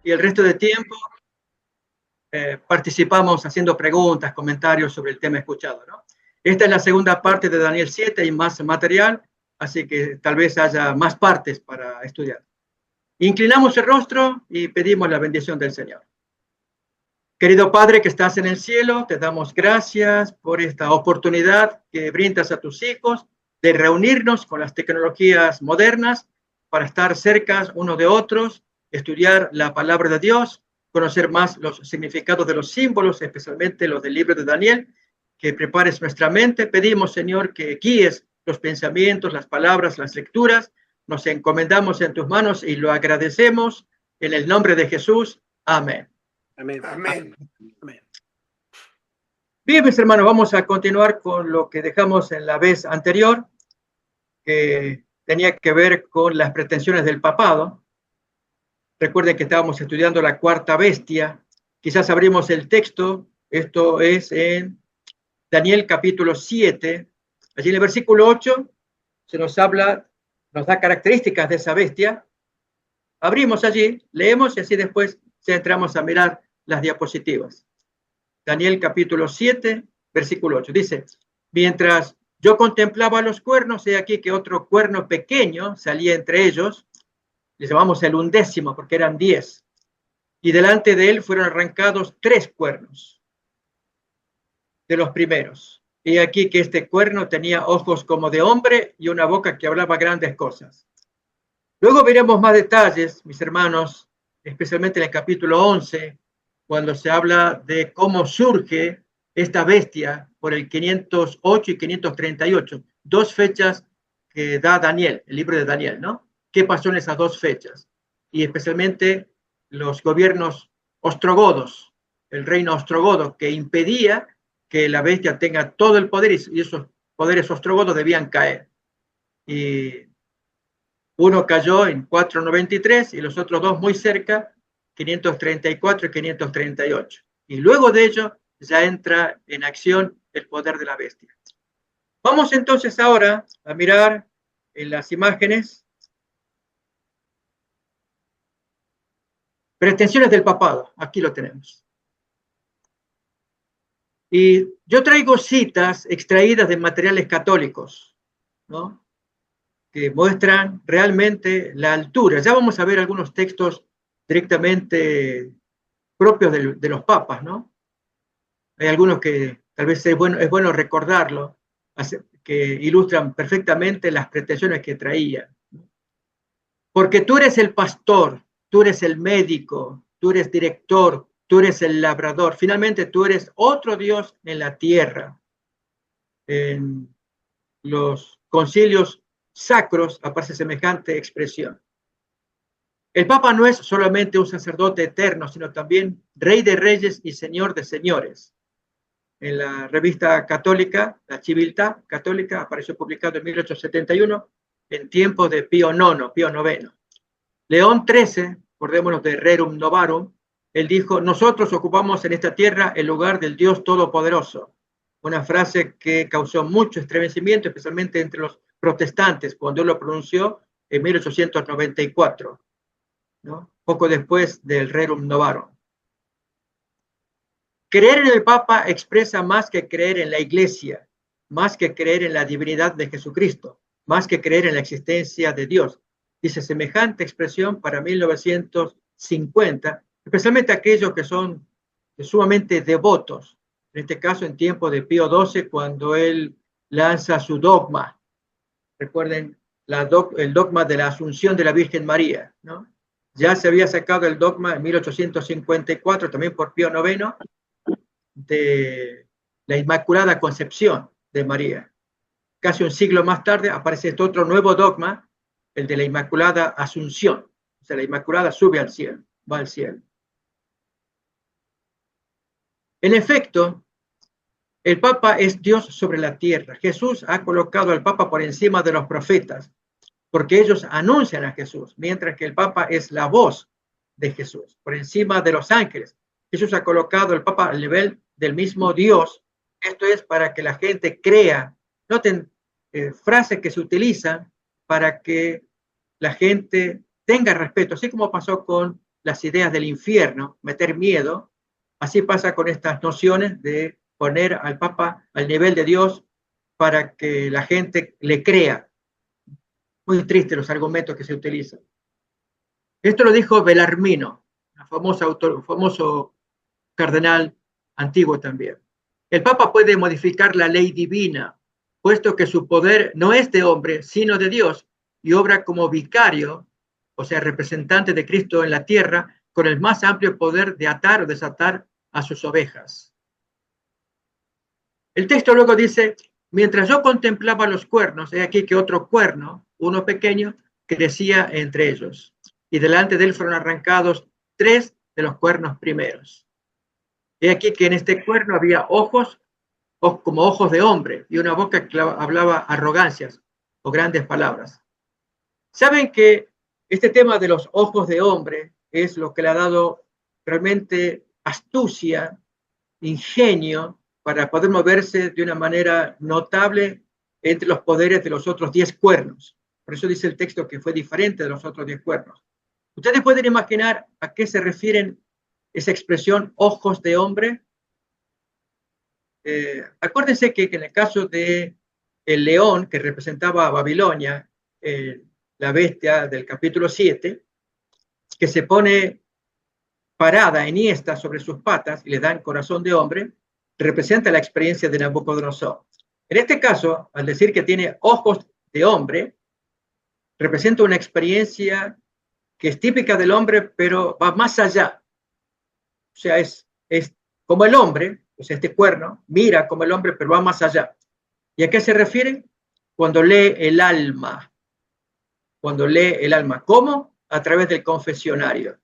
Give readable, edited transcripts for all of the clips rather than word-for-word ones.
y el resto del tiempo participamos haciendo preguntas, comentarios sobre el tema escuchado, ¿no? Esta es la segunda parte de Daniel 7, hay más material, así que tal vez haya más partes para estudiar. Inclinamos el rostro y pedimos la bendición del Señor. Querido Padre que estás en el cielo, te damos gracias por esta oportunidad que brindas a tus hijos de reunirnos con las tecnologías modernas para estar cerca unos de otros, estudiar la palabra de Dios, conocer más los significados de los símbolos, especialmente los del libro de Daniel, que prepares nuestra mente. Pedimos, Señor, que guíes los pensamientos, las palabras, las lecturas. Nos encomendamos en tus manos y lo agradecemos en el nombre de Jesús. Amén. Amén. Amén. Amén. Bien, mis hermanos, vamos a continuar con lo que dejamos en la vez anterior, que tenía que ver con las pretensiones del papado. Recuerden que estábamos estudiando la cuarta bestia. Quizás abrimos el texto. Esto es en Daniel capítulo 7. Allí en el versículo 8 se nos habla, nos da características de esa bestia. Abrimos allí, leemos y así después ya entramos a mirar las diapositivas. Daniel capítulo 7, versículo 8. Dice, mientras yo contemplaba los cuernos, he aquí que otro cuerno pequeño salía entre ellos. Le llamamos el 11º porque eran 10. Y delante de él fueron arrancados 3 cuernos de los primeros. Y aquí que este cuerno tenía ojos como de hombre y una boca que hablaba grandes cosas. Luego veremos más detalles, mis hermanos, especialmente en el capítulo 11, cuando se habla de cómo surge esta bestia por el 508 y 538, 2 fechas que da Daniel, el libro de Daniel, ¿no? ¿Qué pasó en esas 2 fechas? Y especialmente los gobiernos ostrogodos, el reino ostrogodo, que impedía que la bestia tenga todo el poder y esos poderes ostrogodos debían caer. Y uno cayó en 493 y los otros 2 muy cerca, 534 y 538. Y luego de ello ya entra en acción el poder de la bestia. Vamos entonces ahora a mirar en las imágenes pretensiones del papado. Aquí lo tenemos. Y yo traigo citas extraídas de materiales católicos, ¿no? Que muestran realmente la altura. Ya vamos a ver algunos textos directamente propios de los papas, ¿no? Hay algunos que tal vez es bueno recordarlo, que ilustran perfectamente las pretensiones que traían. Porque tú eres el pastor, tú eres el médico, tú eres director, tú eres el labrador. Finalmente tú eres otro Dios en la tierra. En los concilios sacros aparece semejante expresión. El Papa no es solamente un sacerdote eterno, sino también Rey de Reyes y Señor de Señores. En la revista católica, la Civiltà Católica, apareció publicado en 1871, en tiempos de Pío IX. León XIII, acordémonos de Rerum Novarum, él dijo, nosotros ocupamos en esta tierra el lugar del Dios Todopoderoso. Una frase que causó mucho estremecimiento, especialmente entre los protestantes, cuando él lo pronunció en 1894, ¿no? Poco después del Rerum Novarum. Creer en el Papa expresa más que creer en la Iglesia, más que creer en la divinidad de Jesucristo, más que creer en la existencia de Dios. Dice semejante expresión para 1950, especialmente aquellos que son sumamente devotos, en este caso en tiempo de Pío XII, cuando él lanza su dogma. Recuerden el dogma de la Asunción de la Virgen María, ¿no? Ya se había sacado el dogma en 1854, también por Pío IX, de la Inmaculada Concepción de María. Casi un siglo más tarde aparece este otro nuevo dogma, el de la Inmaculada Asunción. O sea, la Inmaculada sube al cielo, va al cielo. En efecto, el Papa es Dios sobre la tierra. Jesús ha colocado al Papa por encima de los profetas, porque ellos anuncian a Jesús, mientras que el Papa es la voz de Jesús, por encima de los ángeles. Jesús ha colocado al Papa al nivel del mismo Dios. Esto es para que la gente crea. Noten frases que se utilizan para que la gente tenga respeto, así como pasó con las ideas del infierno, meter miedo. Así pasa con estas nociones de poner al Papa al nivel de Dios para que la gente le crea. Muy triste los argumentos que se utilizan. Esto lo dijo Belarmino, un famoso cardenal antiguo también. El Papa puede modificar la ley divina, puesto que su poder no es de hombre, sino de Dios, y obra como vicario, o sea, representante de Cristo en la tierra, con el más amplio poder de atar o desatar a sus ovejas. El texto luego dice, mientras yo contemplaba los cuernos, he aquí que otro cuerno, uno pequeño, crecía entre ellos, y delante de él fueron arrancados 3 de los cuernos primeros. He aquí que en este cuerno había ojos como ojos de hombre y una boca que hablaba arrogancias o grandes palabras. ¿Saben que este tema de los ojos de hombre es lo que le ha dado realmente astucia, ingenio, para poder moverse de una manera notable entre los poderes de los otros 10 cuernos? Por eso dice el texto que fue diferente de los otros 10 cuernos. ¿Ustedes pueden imaginar a qué se refieren esa expresión ojos de hombre? Acuérdense que en el caso de el león que representaba a Babilonia, la bestia del capítulo 7, que se pone parada, enhiesta sobre sus patas y le dan corazón de hombre, representa la experiencia de Nabucodonosor. En este caso, al decir que tiene ojos de hombre, representa una experiencia que es típica del hombre, pero va más allá. O sea, es como el hombre, o sea, este cuerno, mira como el hombre, pero va más allá. ¿Y a qué se refiere? Cuando lee el alma. Cuando lee el alma. ¿Cómo? A través del confesionario.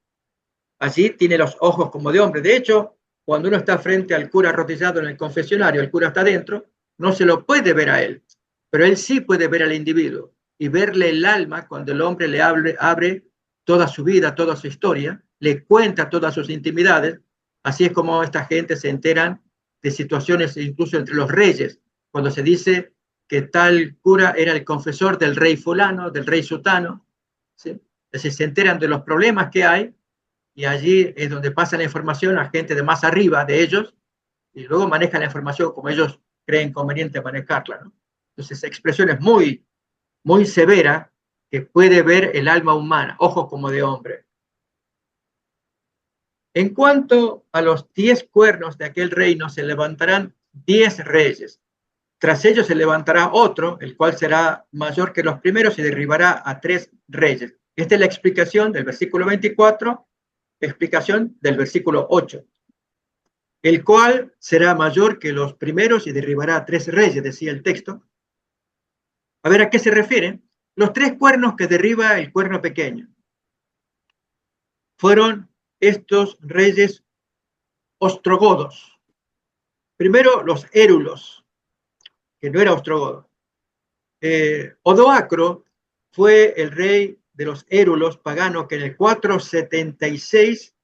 Allí tiene los ojos como de hombre. De hecho, cuando uno está frente al cura arrodillado en el confesionario, el cura está dentro, no se lo puede ver a él, pero él sí puede ver al individuo y verle el alma cuando el hombre le abre toda su vida, toda su historia, le cuenta todas sus intimidades. Así es como esta gente se enteran de situaciones incluso entre los reyes, cuando se dice que tal cura era el confesor del rey fulano, del rey sutano, ¿sí? Entonces se enteran de los problemas que hay y allí es donde pasa la información a gente de más arriba de ellos y luego manejan la información como ellos creen conveniente manejarla, ¿no? Entonces expresión es muy, muy severa que puede ver el alma humana, ojos como de hombre. En cuanto a los 10 cuernos de aquel reino, se levantarán 10 reyes. Tras ellos se levantará otro, el cual será mayor que los primeros y derribará a 3 reyes. Esta es la explicación del versículo 24, explicación del versículo 8. El cual será mayor que los primeros y derribará a 3 reyes, decía el texto. A ver, ¿a qué se refiere? Los 3 cuernos que derriba el cuerno pequeño fueron estos reyes ostrogodos. Primero, los érulos, que no era ostrogodo. Odoacro fue el rey de los érulos paganos que en el 476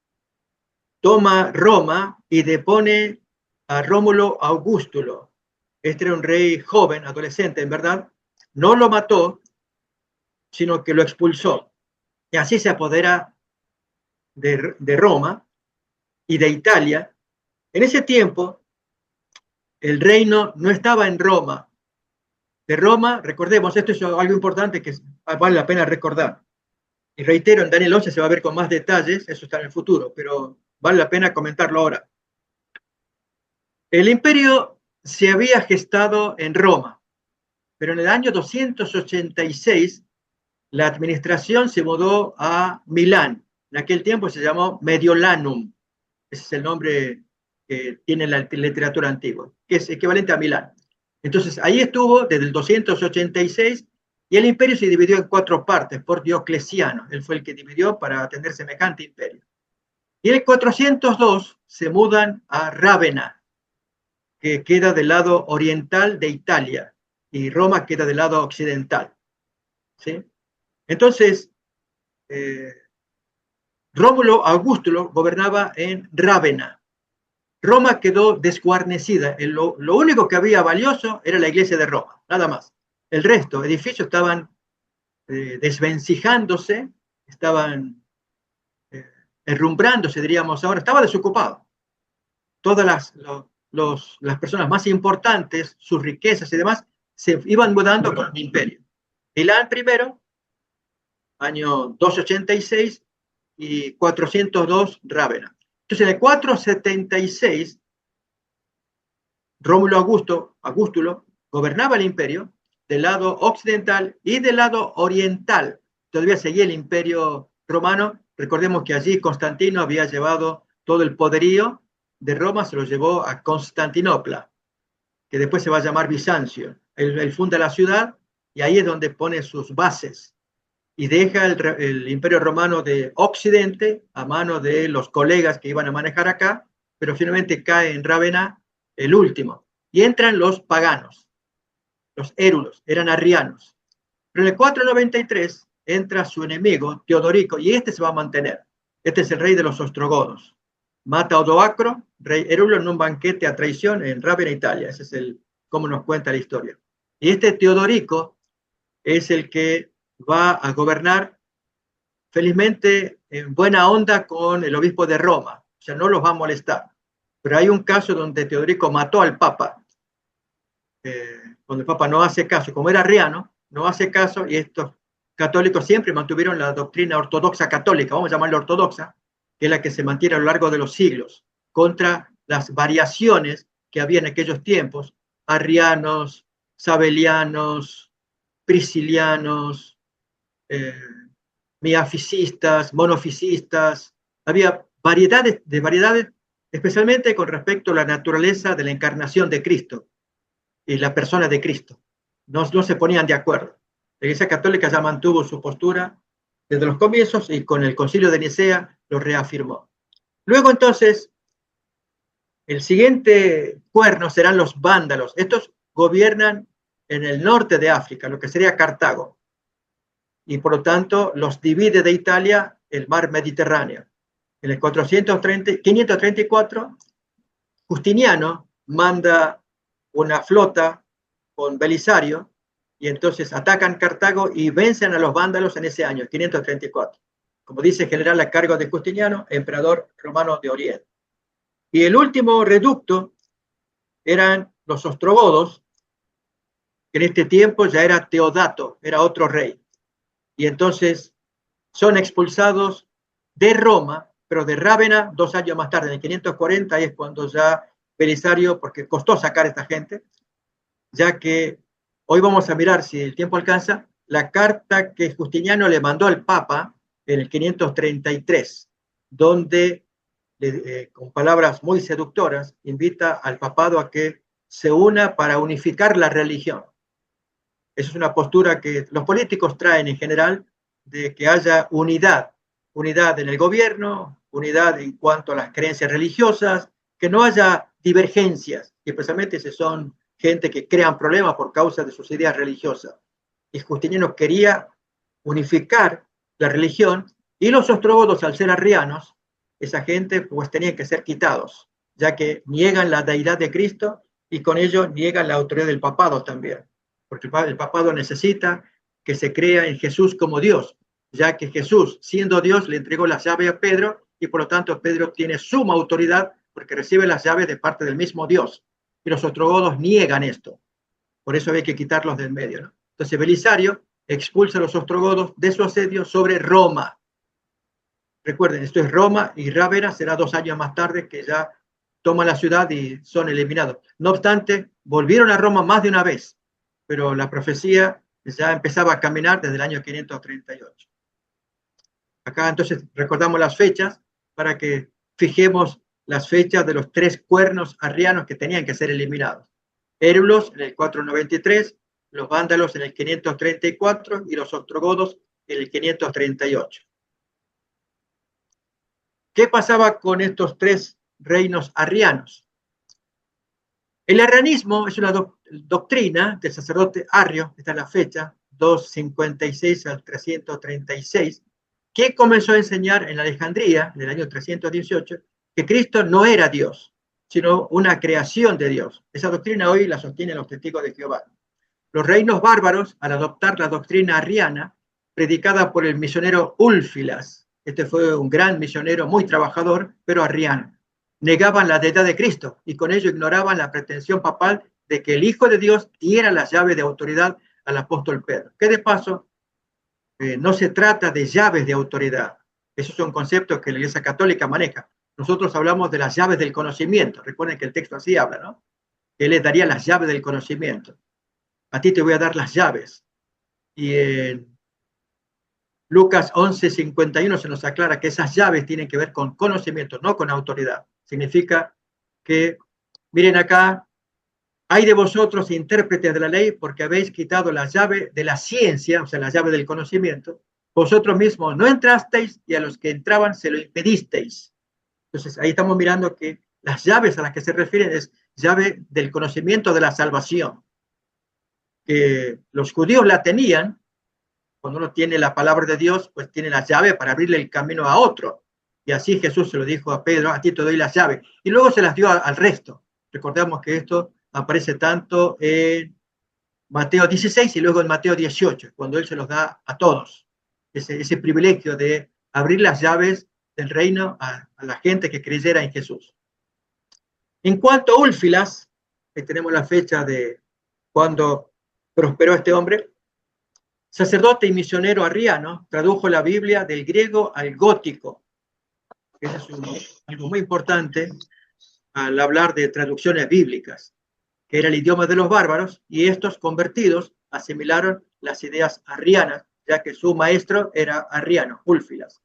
toma Roma y depone a Rómulo Augustulo. Este era un rey joven, adolescente, en verdad. No lo mató, sino que lo expulsó. Y así se apodera de Roma y de Italia. En ese tiempo, el reino no estaba en Roma. De Roma, recordemos, esto es algo importante que vale la pena recordar. Y reitero, en Daniel 11 se va a ver con más detalles, eso está en el futuro, pero vale la pena comentarlo ahora. El imperio se había gestado en Roma, pero en el año 286 la administración se mudó a Milán. En aquel tiempo se llamó Mediolanum. Ese es el nombre que tiene la literatura antigua, que es equivalente a Milán. Entonces, ahí estuvo desde el 286 y el imperio se dividió en 4 partes por Diocleciano. Él fue el que dividió para tener semejante imperio. Y en el 402 se mudan a Rávena, que queda del lado oriental de Italia, y Roma queda del lado occidental. ¿Sí? Entonces, Rómulo Augustulo gobernaba en Rávena. Roma quedó desguarnecida. Lo único que había valioso era la iglesia de Roma, nada más. El resto, edificios estaban desvencijándose, estaban enrumbrándose, diríamos ahora, estaba desocupado. Todas las personas más importantes, sus riquezas y demás, se iban mudando con el imperio. Milán primero, año 286, y 402 Rávena. Entonces, en el 476, Rómulo Augustulo gobernaba el imperio del lado occidental y del lado oriental. Todavía seguía el imperio romano. Recordemos que allí Constantino había llevado todo el poderío de Roma, se lo llevó a Constantinopla, que después se va a llamar Bizancio. Él funda la ciudad y ahí es donde pone sus bases y deja el imperio romano de Occidente a mano de los colegas que iban a manejar acá, pero finalmente cae en Rávena el último. Y entran los paganos, los érulos, eran arrianos. Pero en el 493 entra su enemigo, Teodorico, y este se va a mantener. Este es el rey de los ostrogodos. Mata a Odoacro, rey érulo, en un banquete a traición en Rávena, Italia. Ese es cómo nos cuenta la historia. Y este Teodorico es el que va a gobernar, felizmente, en buena onda con el obispo de Roma. O sea, no los va a molestar. Pero hay un caso donde Teodorico mató al papa, donde el papa no hace caso. Como era arriano, no hace caso, y estos católicos siempre mantuvieron la doctrina ortodoxa católica, vamos a llamarla ortodoxa, que es la que se mantiene a lo largo de los siglos, contra las variaciones que había en aquellos tiempos, arrianos, sabelianos, priscilianos, miafisistas, monofisistas. Había variedades, especialmente con respecto a la naturaleza de la encarnación de Cristo y la persona de Cristo. No se ponían de acuerdo. La Iglesia Católica ya mantuvo su postura desde los comienzos y con el Concilio de Nicea lo reafirmó. Luego entonces, el siguiente cuerno serán los vándalos. Estos gobiernan en el norte de África, lo que sería Cartago, y por lo tanto los divide de Italia el mar Mediterráneo. En el 534, Justiniano manda una flota con Belisario y entonces atacan Cartago y vencen a los vándalos en ese año, 534. Como dice general a cargo de Justiniano, emperador romano de Oriente. Y el último reducto eran los ostrogodos, que en este tiempo ya era Teodato, era otro rey. Y entonces son expulsados de Roma, pero de Rávena 2 años más tarde, en el 540, es cuando ya Belisario, porque costó sacar a esta gente, ya que hoy vamos a mirar, si el tiempo alcanza, la carta que Justiniano le mandó al Papa en el 533, donde, con palabras muy seductoras, invita al papado a que se una para unificar la religión. Esa es una postura que los políticos traen en general, de que haya unidad en el gobierno, unidad en cuanto a las creencias religiosas, que no haya divergencias, y especialmente si son gente que crean problemas por causa de sus ideas religiosas. Y Justiniano quería unificar la religión, y los ostrogodos, al ser arrianos, esa gente pues tenían que ser quitados, ya que niegan la deidad de Cristo y con ello niegan la autoridad del papado también, porque el papado necesita que se crea en Jesús como Dios, ya que Jesús, siendo Dios, le entregó las llaves a Pedro y por lo tanto Pedro tiene suma autoridad porque recibe las llaves de parte del mismo Dios. Y los ostrogodos niegan esto. Por eso hay que quitarlos del medio, ¿no? Entonces Belisario expulsa a los ostrogodos de su asedio sobre Roma. Recuerden, esto es Roma, y Rávena será 2 años más tarde que ya toman la ciudad y son eliminados. No obstante, volvieron a Roma más de una vez, pero la profecía ya empezaba a caminar desde el año 538. Acá entonces recordamos las fechas para que fijemos las fechas de los 3 cuernos arrianos que tenían que ser eliminados. Érulos en el 493, los vándalos en el 534 y los ostrogodos en el 538. ¿Qué pasaba con estos 3 reinos arrianos? El arrianismo es una doctrina del sacerdote Arrio, esta es la fecha, 256 al 336, que comenzó a enseñar en Alejandría, en el año 318, que Cristo no era Dios, sino una creación de Dios. Esa doctrina hoy la sostienen los testigos de Jehová. Los reinos bárbaros, al adoptar la doctrina arriana, predicada por el misionero Úlfilas, Este fue un gran misionero, muy trabajador, pero arriano. Negaban la deidad de Cristo y con ello ignoraban la pretensión papal de que el Hijo de Dios diera las llaves de autoridad al apóstol Pedro. Que de paso, no se trata de llaves de autoridad. Esos son conceptos que la Iglesia Católica maneja. Nosotros hablamos de las llaves del conocimiento. Recuerden que el texto así habla, ¿no? Él les daría las llaves del conocimiento. A ti te voy a dar las llaves. Y en Lucas 11:51 se nos aclara que esas llaves tienen que ver con conocimiento, no con autoridad. Significa que, miren acá, hay de vosotros intérpretes de la ley porque habéis quitado la llave de la ciencia, o sea, la llave del conocimiento. Vosotros mismos no entrasteis y a los que entraban se lo impedisteis. Entonces, ahí estamos mirando que las llaves a las que se refieren es llave del conocimiento de la salvación. Que los judíos la tenían. Cuando uno tiene la palabra de Dios, pues tiene la llave para abrirle el camino a otro. Y así Jesús se lo dijo a Pedro, a ti te doy las llaves. Y luego se las dio al resto. Recordemos que esto aparece tanto en Mateo 16 y luego en Mateo 18, cuando él se los da a todos. Ese privilegio de abrir las llaves del reino a la gente que creyera en Jesús. En cuanto a Úlfilas, tenemos la fecha de cuando prosperó este hombre. Sacerdote y misionero arriano, tradujo la Biblia del griego al gótico. Eso es algo muy importante al hablar de traducciones bíblicas, que era el idioma de los bárbaros, y estos convertidos asimilaron las ideas arrianas, ya que su maestro era arriano, Úlfilas.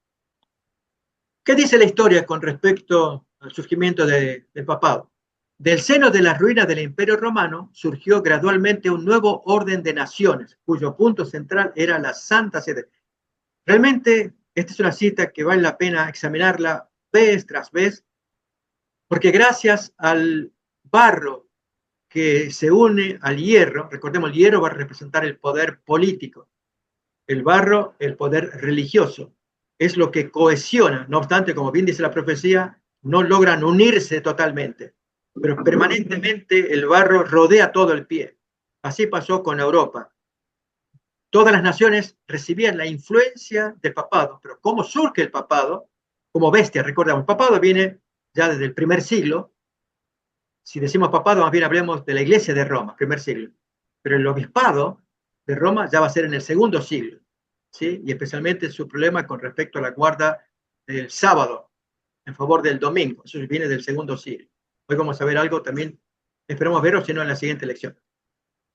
¿Qué dice la historia con respecto al surgimiento del papado? Del seno de las ruinas del Imperio Romano surgió gradualmente un nuevo orden de naciones, cuyo punto central era la Santa Sede. Realmente, esta es una cita que vale la pena examinarla vez tras vez, porque gracias al barro que se une al hierro, recordemos, el hierro va a representar el poder político, el barro, el poder religioso, es lo que cohesiona. No obstante, como bien dice la profecía, no logran unirse totalmente, pero permanentemente el barro rodea todo el pie. Así pasó con Europa. Todas las naciones recibían la influencia del papado, pero ¿cómo surge el papado? Como bestia, recordamos, el papado viene ya desde el primer siglo. Si decimos papado, más bien hablemos de la iglesia de Roma, primer siglo. Pero el obispado de Roma ya va a ser en el segundo siglo, ¿sí? Y especialmente su problema con respecto a la guarda del sábado en favor del domingo. Eso viene del segundo siglo. Hoy vamos a ver algo también, esperamos verlo, sino en la siguiente lección.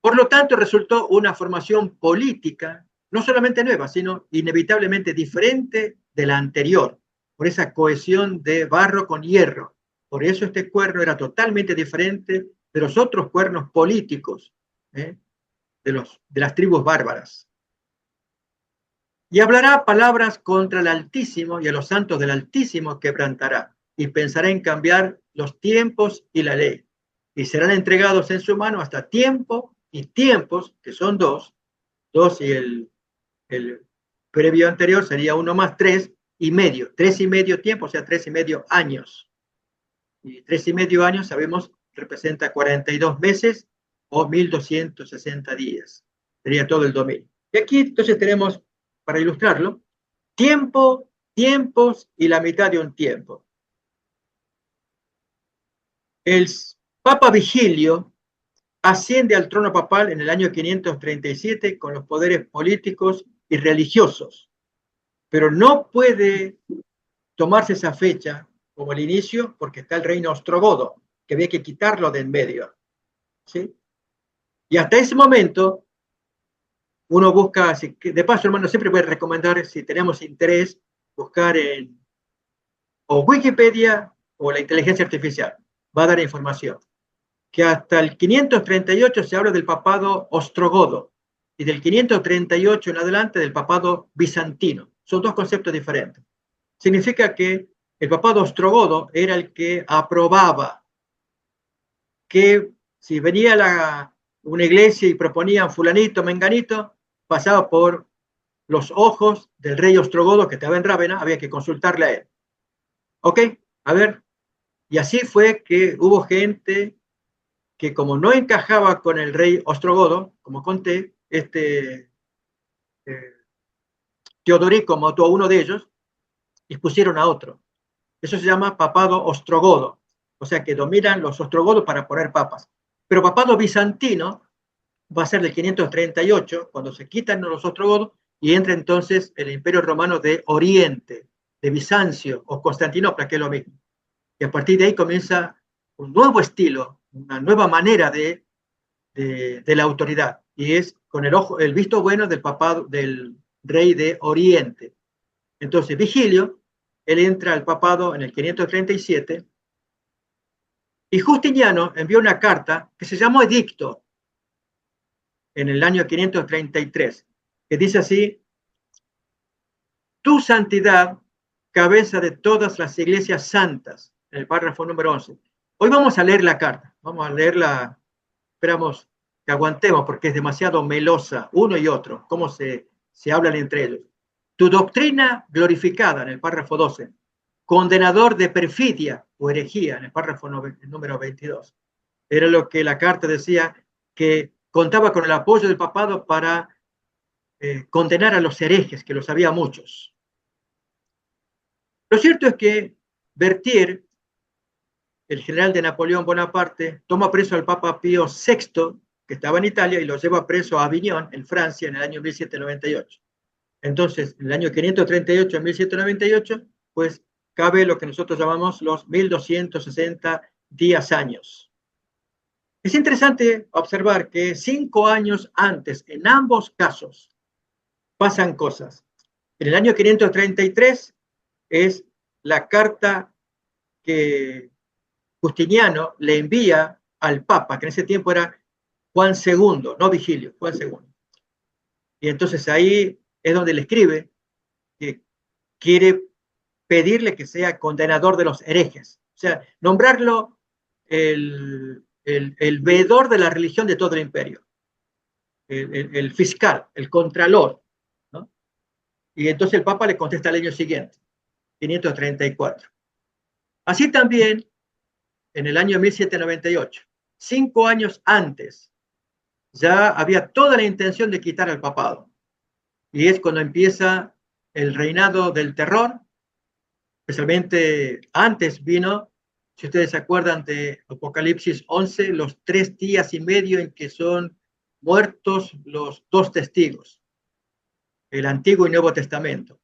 Por lo tanto, resultó una formación política, no solamente nueva, sino inevitablemente diferente de la anterior, por esa cohesión de barro con hierro. Por eso este cuerno era totalmente diferente de los otros cuernos políticos, de las tribus bárbaras. Y hablará palabras contra el Altísimo y a los santos del Altísimo quebrantará, y pensará en cambiar los tiempos y la ley, y serán entregados en su mano hasta tiempo y tiempos, que son dos y el previo anterior sería 1 más 3,5, 3,5 tiempo, o sea, 3,5 años. Y 3,5 años, sabemos, representa 42 meses o 1260 días. Sería todo el dominio. Y aquí entonces tenemos, para ilustrarlo, tiempo, tiempos y la mitad de un tiempo. El Papa Vigilio asciende al trono papal en el año 537 con los poderes políticos y religiosos, pero no puede tomarse esa fecha como el inicio porque está el reino ostrogodo, que había que quitarlo de en medio, ¿sí? Y hasta ese momento uno busca, de paso, hermano, siempre voy a recomendar, si tenemos interés, buscar en o Wikipedia o la inteligencia artificial, va a dar información. Que hasta el 538 se habla del papado ostrogodo y del 538 en adelante del papado bizantino. Son dos conceptos diferentes. Significa que el papado ostrogodo era el que aprobaba que si venía una iglesia y proponían fulanito, menganito, pasaba por los ojos del rey ostrogodo que estaba en Rávena, había que consultarle a él. ¿Ok? A ver. Y así fue que hubo gente que como no encajaba con el rey ostrogodo, como conté, Teodorico mató a uno de ellos, y pusieron a otro. Eso se llama papado ostrogodo. O sea que dominan los ostrogodos para poner papas. Pero papado bizantino va a ser del 538, cuando se quitan los ostrogodos y entra entonces el Imperio Romano de Oriente, de Bizancio o Constantinopla, que es lo mismo. Y a partir de ahí comienza un nuevo estilo, una nueva manera de la autoridad, y es con el visto bueno del papado, del rey de Oriente. Entonces, Vigilio, él entra al papado en el 537, y Justiniano envió una carta que se llamó Edicto en el año 533, que dice así: tu santidad, cabeza de todas las iglesias santas, en el párrafo número 11. Hoy vamos a leer la carta, vamos a leerla, esperamos que aguantemos porque es demasiado melosa, uno y otro, cómo se hablan entre ellos. Tu doctrina glorificada, en el párrafo 12, condenador de perfidia o herejía, en el párrafo número 22. Era lo que la carta decía, que contaba con el apoyo del papado para condenar a los herejes, que los había muchos. Lo cierto es que Berthier, el general de Napoleón Bonaparte, toma preso al Papa Pío VI, que estaba en Italia, y lo lleva preso a Aviñón, en Francia, en el año 1798. Entonces, en el año 538 a 1798, pues cabe lo que nosotros llamamos los 1260 días años. Es interesante observar que 5 años antes, en ambos casos, pasan cosas. En el año 533 es la carta que Justiniano le envía al Papa, que en ese tiempo era Juan II, no Vigilio, Juan II. Y entonces ahí es donde le escribe que quiere pedirle que sea condenador de los herejes. O sea, nombrarlo el veedor de la religión de todo el imperio. El fiscal, el contralor, ¿no? Y entonces el Papa le contesta al año siguiente, 534. Así también, en el año 1798, 5 años antes, ya había toda la intención de quitar al papado. Y es cuando empieza el reinado del terror, especialmente antes vino, si ustedes se acuerdan de Apocalipsis 11, los 3 días y medio en que son muertos los 2 testigos, el Antiguo y Nuevo Testamento.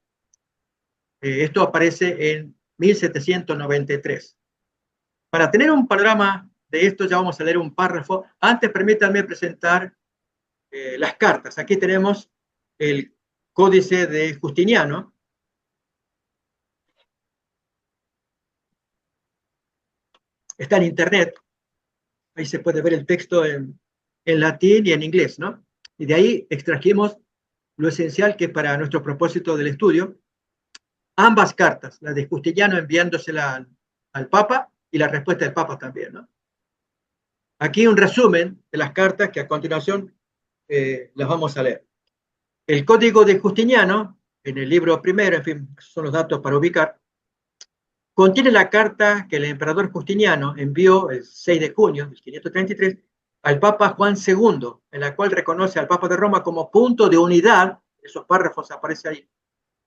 Esto aparece en 1793. Para tener un panorama de esto, ya vamos a leer un párrafo. Antes, permítanme presentar las cartas. Aquí tenemos el Códice de Justiniano. Está en internet. Ahí se puede ver el texto en latín y en inglés, ¿no? Y de ahí extrajimos lo esencial que para nuestro propósito del estudio, ambas cartas, la de Justiniano enviándosela al Papa y la respuesta del Papa también, ¿no? Aquí un resumen de las cartas que a continuación las vamos a leer. El Código de Justiniano, en el libro primero, en fin, son los datos para ubicar, contiene la carta que el emperador Justiniano envió el 6 de junio del 533 al Papa Juan II, en la cual reconoce al Papa de Roma como punto de unidad, esos párrafos aparecen ahí,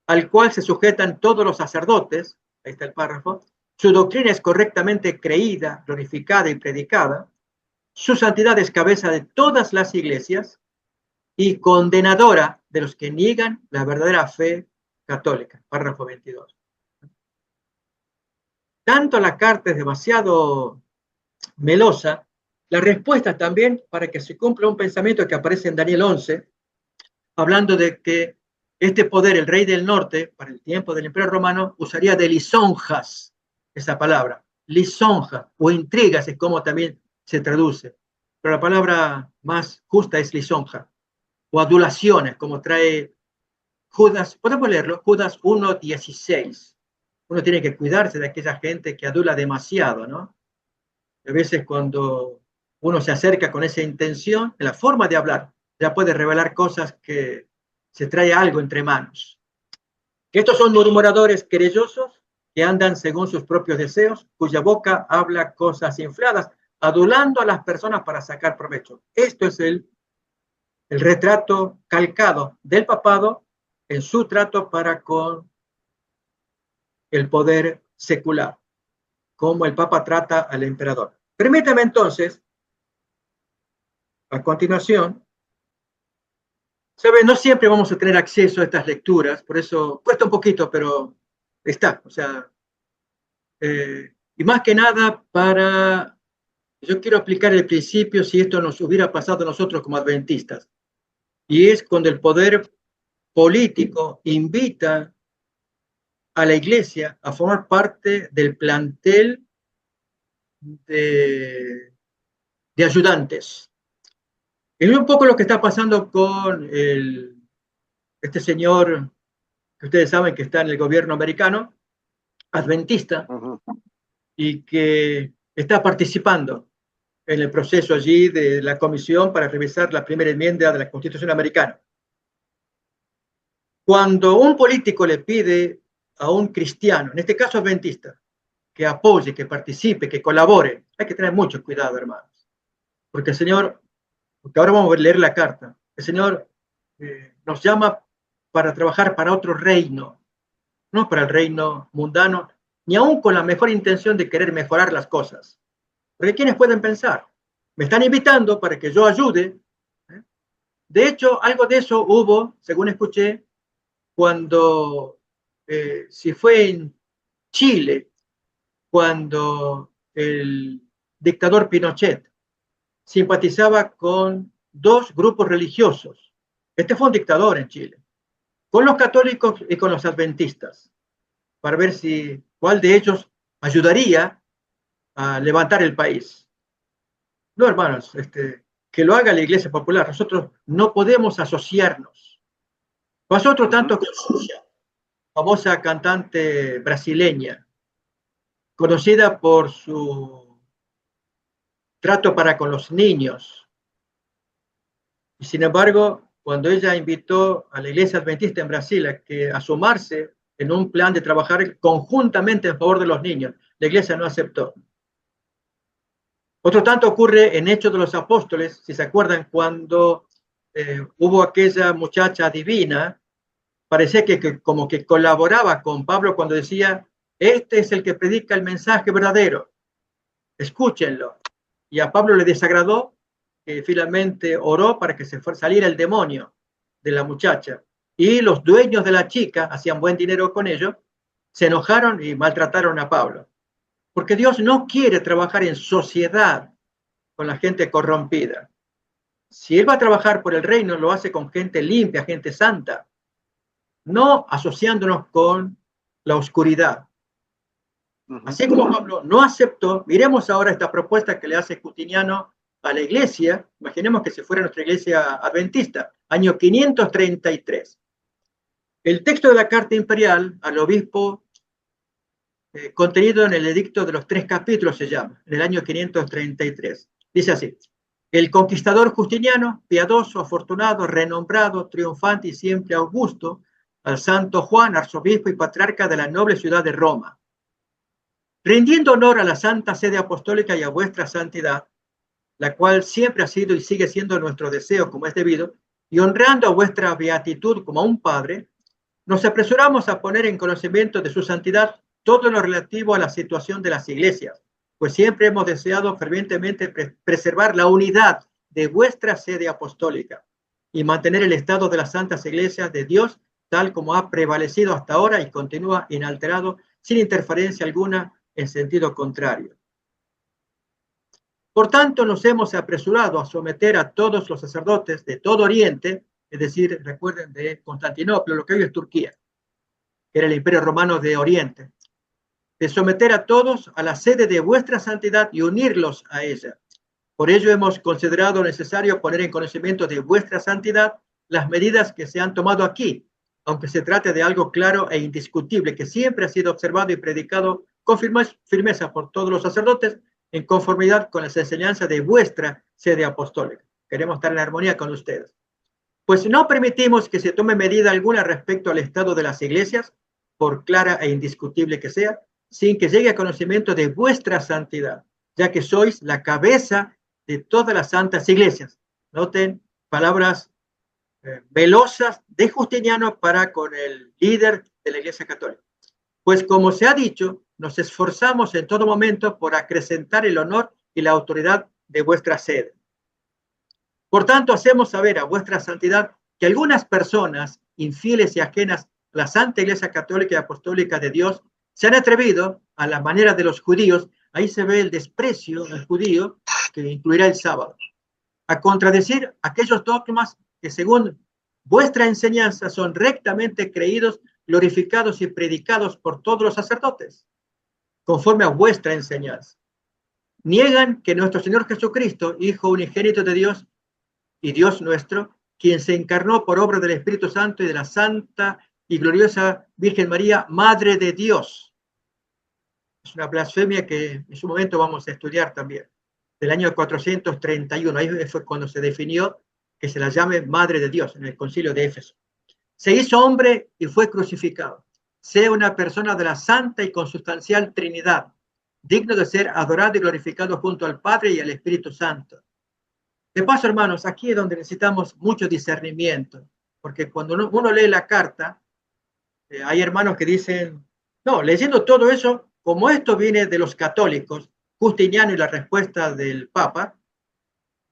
al cual se sujetan todos los sacerdotes, ahí está el párrafo, su doctrina es correctamente creída, glorificada y predicada, su santidad es cabeza de todas las iglesias y condenadora de los que niegan la verdadera fe católica, párrafo 22. Tanto la carta es demasiado melosa, la respuesta también para que se cumpla un pensamiento que aparece en Daniel 11, hablando de que este poder, el rey del norte, para el tiempo del Imperio Romano, usaría de lisonjas, esa palabra, lisonja o intrigas es como también se traduce, pero la palabra más justa es lisonja, o adulaciones, como trae Judas, podemos leerlo, Judas 1:16. Uno tiene que cuidarse de aquella gente que adula demasiado, ¿no? A veces cuando uno se acerca con esa intención, en la forma de hablar, ya puede revelar cosas que se trae algo entre manos. Que estos son murmuradores querellosos que andan según sus propios deseos, cuya boca habla cosas infladas, adulando a las personas para sacar provecho. Esto es el retrato calcado del papado en su trato para con el poder secular, cómo el Papa trata al emperador. Permítame entonces, a continuación, ¿saben? No siempre vamos a tener acceso a estas lecturas, por eso cuesta un poquito, pero está. O sea, y más que nada yo quiero aplicar el principio si esto nos hubiera pasado a nosotros como adventistas. Y es cuando el poder político invita a la iglesia a formar parte del plantel de ayudantes. Es un poco lo que está pasando con este señor que ustedes saben que está en el gobierno americano, adventista, y que está participando en el proceso allí de la comisión para revisar la primera enmienda de la Constitución americana. Cuando un político le pide a un cristiano, en este caso adventista, que apoye, que participe, que colabore, hay que tener mucho cuidado, hermanos, porque el Señor, porque ahora vamos a leer la carta, el Señor nos llama para trabajar para otro reino, no para el reino mundano, ni aún con la mejor intención de querer mejorar las cosas. Porque ¿quiénes pueden pensar? Me están invitando para que yo ayude. De hecho, algo de eso hubo, según escuché, cuando, si fue en Chile, cuando el dictador Pinochet simpatizaba con dos grupos religiosos. Este fue un dictador en Chile, con los católicos y con los adventistas, para ver cuál de ellos ayudaría a levantar el país. No, hermanos, que lo haga la Iglesia Popular. Nosotros no podemos asociarnos. Pasó otro tanto con Xuxa, famosa cantante brasileña, conocida por su trato para con los niños. Y sin embargo, cuando ella invitó a la Iglesia Adventista en Brasil a sumarse en un plan de trabajar conjuntamente en favor de los niños, la Iglesia no aceptó. Otro tanto ocurre en Hechos de los Apóstoles, si se acuerdan, cuando hubo aquella muchacha divina, parecía que como que colaboraba con Pablo cuando decía, este es el que predica el mensaje verdadero, escúchenlo. Y a Pablo le desagradó, que finalmente oró para que saliera el demonio de la muchacha. Y los dueños de la chica, hacían buen dinero con ello, se enojaron y maltrataron a Pablo. Porque Dios no quiere trabajar en sociedad con la gente corrompida. Si Él va a trabajar por el reino, lo hace con gente limpia, gente santa, no asociándonos con la oscuridad. Así como Pablo no aceptó, miremos ahora esta propuesta que le hace Justiniano a la iglesia. Imaginemos que se fuera nuestra iglesia adventista, año 533. El texto de la carta imperial al obispo contenido en el edicto de los 3 capítulos se llama, en el año 533. Dice así: el conquistador Justiniano, piadoso, afortunado, renombrado, triunfante y siempre augusto, al santo Juan, arzobispo y patriarca de la noble ciudad de Roma, rindiendo honor a la santa sede apostólica y a vuestra santidad, la cual siempre ha sido y sigue siendo nuestro deseo como es debido, y honrando a vuestra beatitud como a un padre, nos apresuramos a poner en conocimiento de su santidad todo lo relativo a la situación de las iglesias, pues siempre hemos deseado fervientemente preservar la unidad de vuestra sede apostólica y mantener el estado de las santas iglesias de Dios tal como ha prevalecido hasta ahora y continúa inalterado, sin interferencia alguna en sentido contrario. Por tanto, nos hemos apresurado a someter a todos los sacerdotes de todo Oriente, es decir, recuerden, de Constantinopla, lo que hoy es Turquía, que era el Imperio Romano de Oriente, de someter a todos a la sede de vuestra santidad y unirlos a ella. Por ello hemos considerado necesario poner en conocimiento de vuestra santidad las medidas que se han tomado aquí, aunque se trate de algo claro e indiscutible que siempre ha sido observado y predicado con firmeza por todos los sacerdotes en conformidad con las enseñanzas de vuestra sede apostólica. Queremos estar en armonía con ustedes. Pues no permitimos que se tome medida alguna respecto al estado de las iglesias, por clara e indiscutible que sea, sin que llegue a conocimiento de vuestra santidad, ya que sois la cabeza de todas las santas iglesias. Noten palabras velosas de Justiniano para con el líder de la Iglesia Católica. Pues como se ha dicho, nos esforzamos en todo momento por acrecentar el honor y la autoridad de vuestra sede. Por tanto, hacemos saber a vuestra santidad que algunas personas infieles y ajenas a la Santa Iglesia Católica y Apostólica de Dios se han atrevido, a la manera de los judíos, ahí se ve el desprecio al judío que incluirá el sábado, a contradecir aquellos dogmas que según vuestra enseñanza son rectamente creídos, glorificados y predicados por todos los sacerdotes, conforme a vuestra enseñanza. Niegan que nuestro Señor Jesucristo, Hijo unigénito de Dios y Dios nuestro, quien se encarnó por obra del Espíritu Santo y de la Santa y gloriosa Virgen María, Madre de Dios. Es una blasfemia que en su momento vamos a estudiar también, del año 431. Ahí fue cuando se definió que se la llame Madre de Dios en el Concilio de Éfeso. Se hizo hombre y fue crucificado. Sea una persona de la santa y consustancial Trinidad, digno de ser adorado y glorificado junto al Padre y al Espíritu Santo. De paso, hermanos, aquí es donde necesitamos mucho discernimiento, porque cuando uno lee la carta, hay hermanos que dicen, no, leyendo todo eso, como esto viene de los católicos, Justiniano y la respuesta del Papa,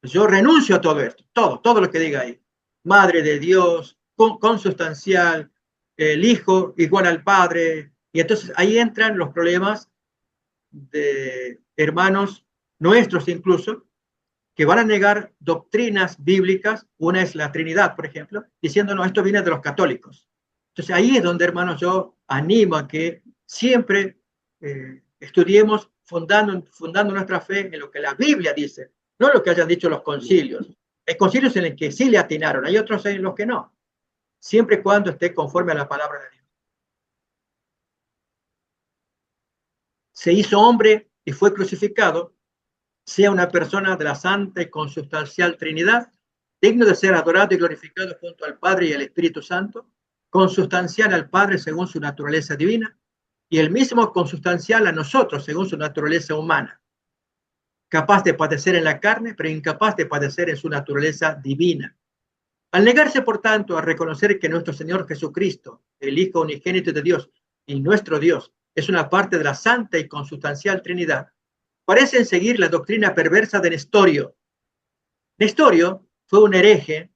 yo renuncio a todo esto, todo lo que diga ahí. Madre de Dios, consustancial, el Hijo igual al Padre, y entonces ahí entran los problemas de hermanos nuestros incluso, que van a negar doctrinas bíblicas. Una es la Trinidad, por ejemplo, diciendo, no, esto viene de los católicos. Entonces ahí es donde, hermanos, yo animo a que siempre estudiemos fundando nuestra fe en lo que la Biblia dice, no lo que hayan dicho los concilios. Hay concilios en los que sí le atinaron, hay otros en los que no, siempre y cuando esté conforme a la palabra de Dios. Se hizo hombre y fue crucificado, sea una persona de la santa y consustancial Trinidad, digno de ser adorado y glorificado junto al Padre y al Espíritu Santo, consustancial al Padre según su naturaleza divina, y el mismo consustancial a nosotros según su naturaleza humana, capaz de padecer en la carne, pero incapaz de padecer en su naturaleza divina. Al negarse, por tanto, a reconocer que nuestro Señor Jesucristo, el Hijo unigénito de Dios y nuestro Dios, es una parte de la santa y consustancial Trinidad, parecen seguir la doctrina perversa de Nestorio. Nestorio fue un hereje,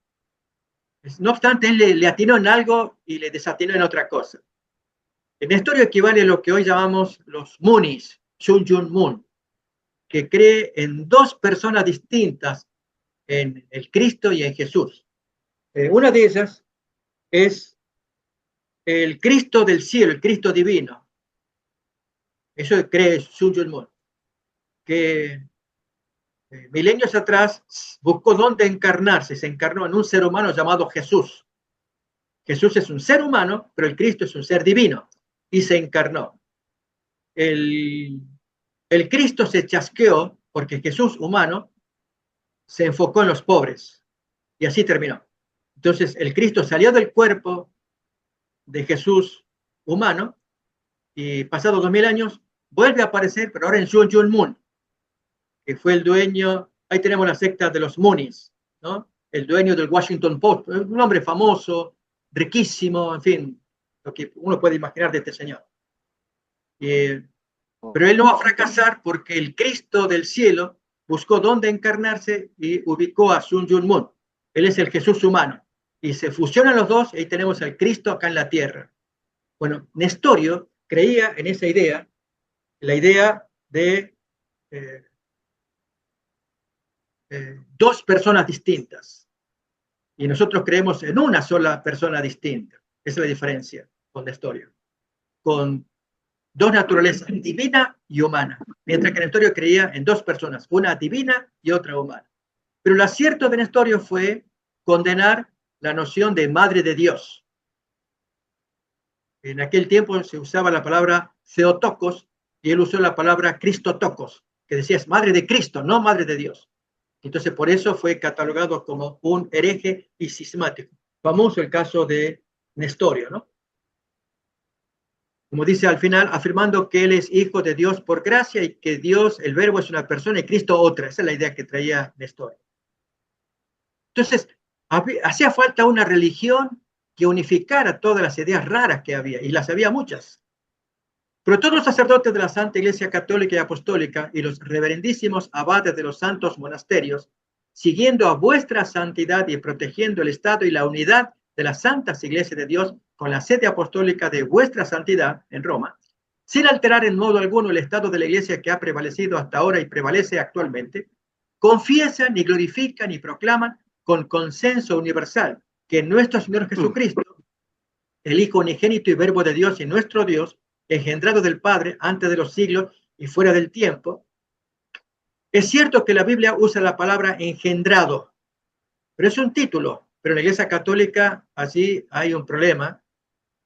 no obstante, él le atinó en algo y le desatinó en otra cosa. El Nestorio equivale a lo que hoy llamamos los Munis, Sun Yun Mun, que cree en dos personas distintas, en el Cristo y en Jesús. Una de ellas es el Cristo del cielo, el Cristo divino. Eso cree Sun Yun Mun, que milenios atrás buscó dónde encarnarse, se encarnó en un ser humano llamado Jesús. Jesús es un ser humano, pero el Cristo es un ser divino, y se encarnó. El Cristo se chasqueó porque Jesús humano se enfocó en los pobres, y así terminó. Entonces el Cristo salió del cuerpo de Jesús humano, y pasados 2000 años vuelve a aparecer, pero ahora en Sun Yun Mun, que fue el dueño, ahí tenemos la secta de los Moonies, ¿no? El dueño del Washington Post, un hombre famoso, riquísimo, en fin, lo que uno puede imaginar de este señor. Pero él no va a fracasar porque el Cristo del cielo buscó dónde encarnarse y ubicó a Sun Yun Mun. Él es el Jesús humano. Y se fusionan los dos y ahí tenemos al Cristo acá en la tierra. Bueno, Nestorio creía en esa idea, la idea de dos personas distintas. Y nosotros creemos en una sola persona distinta. Esa es la diferencia con Nestorio. Con dos naturalezas, divina y humana. Mientras que Nestorio creía en dos personas, una divina y otra humana. Pero el acierto de Nestorio fue condenar la noción de madre de Dios. En aquel tiempo se usaba la palabra Theotokos y él usó la palabra Cristotokos, que decía es madre de Cristo, no madre de Dios. Entonces, por eso fue catalogado como un hereje y cismático. Famoso el caso de Nestorio, ¿no? Como dice al final, afirmando que él es hijo de Dios por gracia y que Dios, el verbo, es una persona y Cristo otra. Esa es la idea que traía Nestorio. Entonces, hacía falta una religión que unificara todas las ideas raras que había, y las había muchas. Pero todos los sacerdotes de la Santa Iglesia Católica y Apostólica y los reverendísimos abades de los santos monasterios, siguiendo a vuestra santidad y protegiendo el Estado y la unidad de las santas iglesias de Dios con la sede apostólica de vuestra santidad en Roma, sin alterar en modo alguno el estado de la iglesia que ha prevalecido hasta ahora y prevalece actualmente, confiesan y glorifican y proclaman con consenso universal que nuestro Señor Jesucristo, el Hijo unigénito y Verbo de Dios y nuestro Dios, engendrado del Padre antes de los siglos y fuera del tiempo. Es cierto que la Biblia usa la palabra engendrado, pero es un título, pero en la Iglesia Católica allí hay un problema,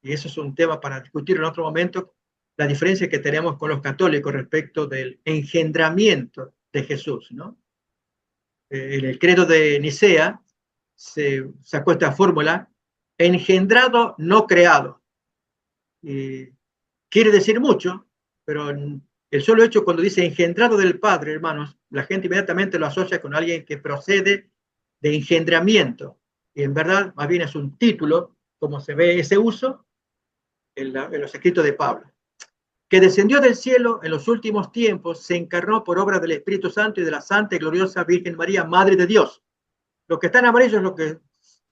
y eso es un tema para discutir en otro momento, la diferencia que tenemos con los católicos respecto del engendramiento de Jesús, ¿no? En el credo de Nicea se sacó esta fórmula, engendrado, no creado. Y quiere decir mucho, pero el solo hecho cuando dice engendrado del Padre, hermanos, la gente inmediatamente lo asocia con alguien que procede de engendramiento. Y en verdad, más bien es un título, como se ve ese uso en los escritos de Pablo. Que descendió del cielo en los últimos tiempos, se encarnó por obra del Espíritu Santo y de la Santa y Gloriosa Virgen María, Madre de Dios. Lo que está en amarillo es lo que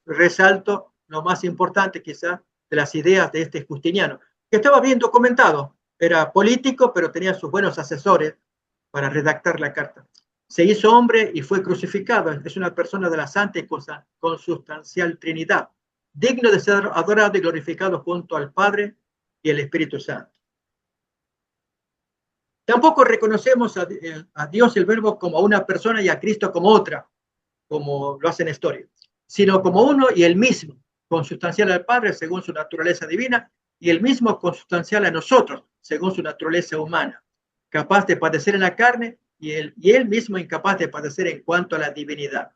resalto, lo más importante quizás de las ideas de este justiniano, que estaba bien documentado, era político, pero tenía sus buenos asesores para redactar la carta. Se hizo hombre y fue crucificado, es una persona de la Santa y consustancial Trinidad, digno de ser adorado y glorificado junto al Padre y el Espíritu Santo. Tampoco reconocemos a Dios el Verbo como una persona y a Cristo como otra, como lo hace Nestorio, sino como uno y el mismo, consustancial al Padre según su naturaleza divina y el mismo consustancial a nosotros según su naturaleza humana, capaz de padecer en la carne y él mismo incapaz de padecer en cuanto a la divinidad.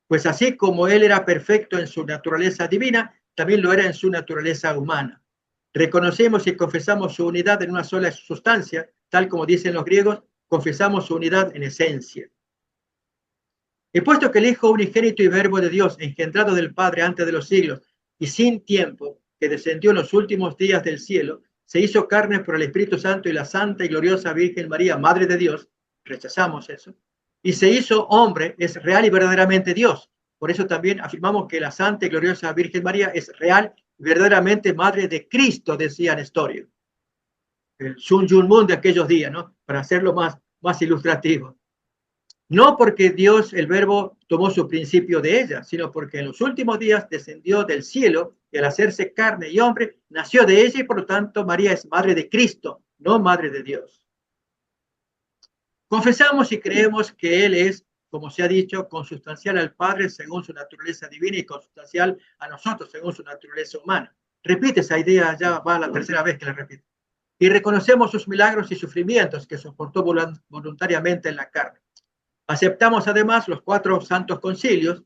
Pues así como él era perfecto en su naturaleza divina, también lo era en su naturaleza humana. Reconocemos y confesamos su unidad en una sola sustancia, tal como dicen los griegos, confesamos su unidad en esencia. Y puesto que el Hijo unigénito y Verbo de Dios, engendrado del Padre antes de los siglos y sin tiempo, que descendió en los últimos días del cielo, se hizo carne por el Espíritu Santo y la Santa y Gloriosa Virgen María, Madre de Dios, rechazamos eso, y se hizo hombre, es real y verdaderamente Dios. Por eso también afirmamos que la Santa y Gloriosa Virgen María es real y verdaderamente Madre de Cristo, decía Nestorio. El Sun Yun Mun de aquellos días, ¿no? Para hacerlo más ilustrativo. No porque Dios, el Verbo, tomó su principio de ella, sino porque en los últimos días descendió del cielo y al hacerse carne y hombre, nació de ella y por lo tanto María es madre de Cristo, no madre de Dios. Confesamos y creemos que Él es, como se ha dicho, consustancial al Padre según su naturaleza divina y consustancial a nosotros según su naturaleza humana. Repite esa idea, ya va la tercera vez que la repite. Y reconocemos sus milagros y sufrimientos que soportó voluntariamente en la carne. Aceptamos además los 4 santos concilios,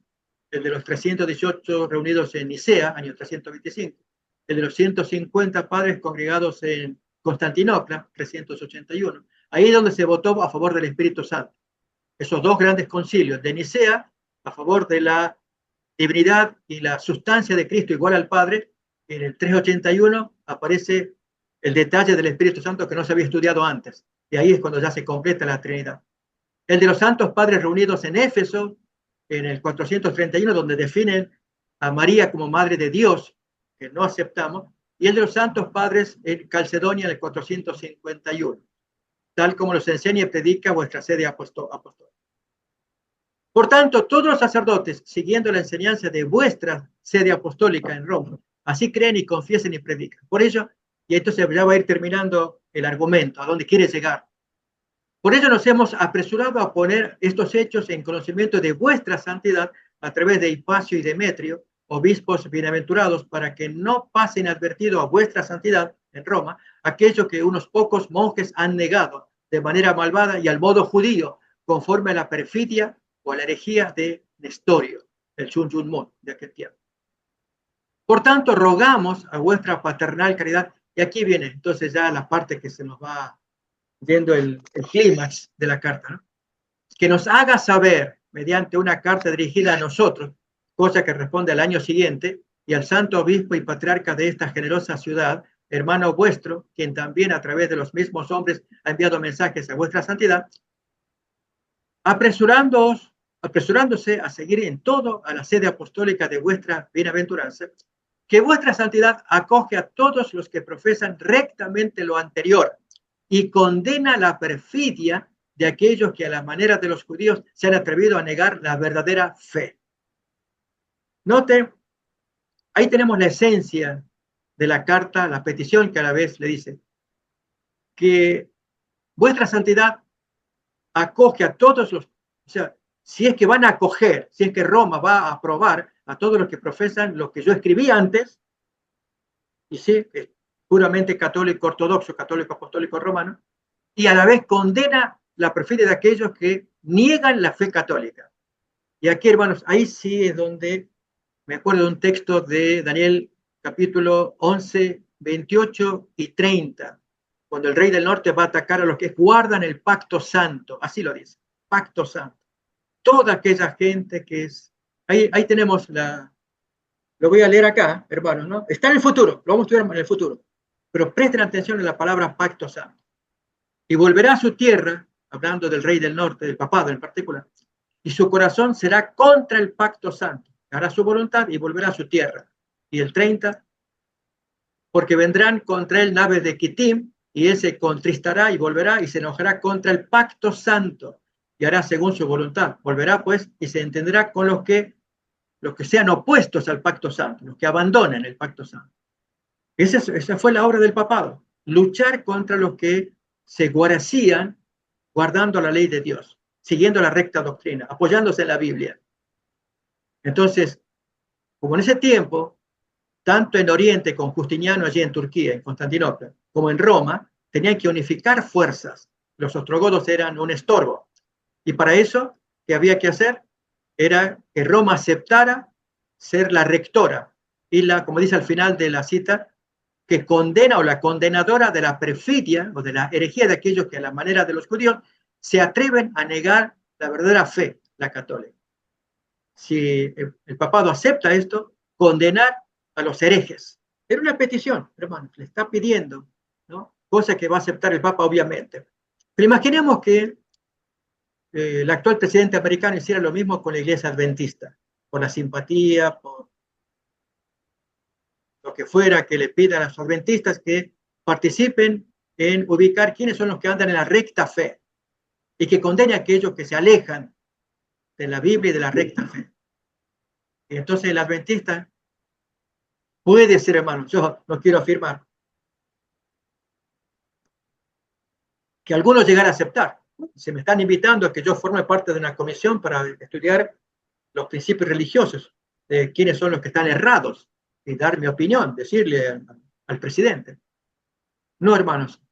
el de los 318 reunidos en Nicea, año 325, el de los 150 padres congregados en Constantinopla, 381, ahí es donde se votó a favor del Espíritu Santo. Esos 2 grandes concilios de Nicea, a favor de la divinidad y la sustancia de Cristo igual al Padre, en el 381 aparece el detalle del Espíritu Santo que no se había estudiado antes, y ahí es cuando ya se completa la Trinidad. El de los santos padres reunidos en Éfeso, en el 431, donde definen a María como Madre de Dios, que no aceptamos, y el de los santos padres en Calcedonia, en el 451, tal como los enseña y predica vuestra sede apostólica. Por tanto, todos los sacerdotes, siguiendo la enseñanza de vuestra sede apostólica en Roma, así creen y confiesen y predican. Por ello, y entonces ya va a ir terminando el argumento, a dónde quiere llegar. Por ello nos hemos apresurado a poner estos hechos en conocimiento de vuestra santidad a través de Hipacio y Demetrio, obispos bienaventurados, para que no pase inadvertido a vuestra santidad en Roma aquello que unos pocos monjes han negado de manera malvada y al modo judío, conforme a la perfidia o a la herejía de Nestorio, el Sun Yun Mun de aquel tiempo. Por tanto, rogamos a vuestra paternal caridad, y aquí viene entonces ya la parte que se nos va viendo el clímax de la carta, ¿no? Que nos haga saber, mediante una carta dirigida a nosotros, cosa que responde al año siguiente, y al santo obispo y patriarca de esta generosa ciudad, hermano vuestro, quien también a través de los mismos hombres ha enviado mensajes a vuestra santidad, apresurándose a seguir en todo a la sede apostólica de vuestra bienaventuranza, que vuestra santidad acoge a todos los que profesan rectamente lo anterior y condena la perfidia de aquellos que a la manera de los judíos se han atrevido a negar la verdadera fe. Note, ahí tenemos la esencia de la carta, la petición que a la vez le dice que vuestra santidad acoge a todos los, o sea, si es que van a acoger, si es que Roma va a aprobar a todos los que profesan lo que yo escribí antes, y sí, es puramente católico ortodoxo, católico apostólico romano, y a la vez condena la perfidia de aquellos que niegan la fe católica. Y aquí, hermanos, ahí sí es donde me acuerdo de un texto de Daniel capítulo 11, 28 y 30, cuando el rey del norte va a atacar a los que guardan el pacto santo, así lo dice, pacto santo. Toda aquella gente que es, ahí tenemos lo voy a leer acá, hermanos, ¿no? Está en el futuro, lo vamos a estudiar en el futuro, pero presten atención a la palabra pacto santo. Y volverá a su tierra, hablando del rey del norte, del papado en particular, y su corazón será contra el pacto santo, hará su voluntad y volverá a su tierra. Y el 30, porque vendrán contra él naves de Quitim, y él se contristará y volverá y se enojará contra el pacto santo, y hará según su voluntad. Volverá pues y se entenderá con los que sean opuestos al pacto santo, los que abandonen el pacto santo. Esa fue la obra del papado, luchar contra los que se guaracían guardando la ley de Dios, siguiendo la recta doctrina, apoyándose en la Biblia. Entonces, como en ese tiempo, tanto en Oriente con Justiniano allí en Turquía, en Constantinopla, como en Roma, tenían que unificar fuerzas. Los ostrogodos eran un estorbo. Y para eso, ¿qué había que hacer? Era que Roma aceptara ser la rectora y como dice al final de la cita, que condena o la condenadora de la perfidia o de la herejía de aquellos que a la manera de los judíos se atreven a negar la verdadera fe, la católica. Si el papado acepta esto, condenar a los herejes. Era una petición, hermanos, le está pidiendo, ¿no? Cosa que va a aceptar el papa, obviamente. Pero imaginemos que el actual presidente americano hiciera lo mismo con la iglesia adventista, por la simpatía, por lo que fuera, que le pidan a los adventistas que participen en ubicar quiénes son los que andan en la recta fe y que condene a aquellos que se alejan de la Biblia y de la recta fe. Y entonces el adventista puede ser, hermano, yo no quiero afirmar, que algunos llegan a aceptar. Se me están invitando a que yo forme parte de una comisión para estudiar los principios religiosos, de quiénes son los que están errados, y dar mi opinión, decirle al presidente. No, hermanos,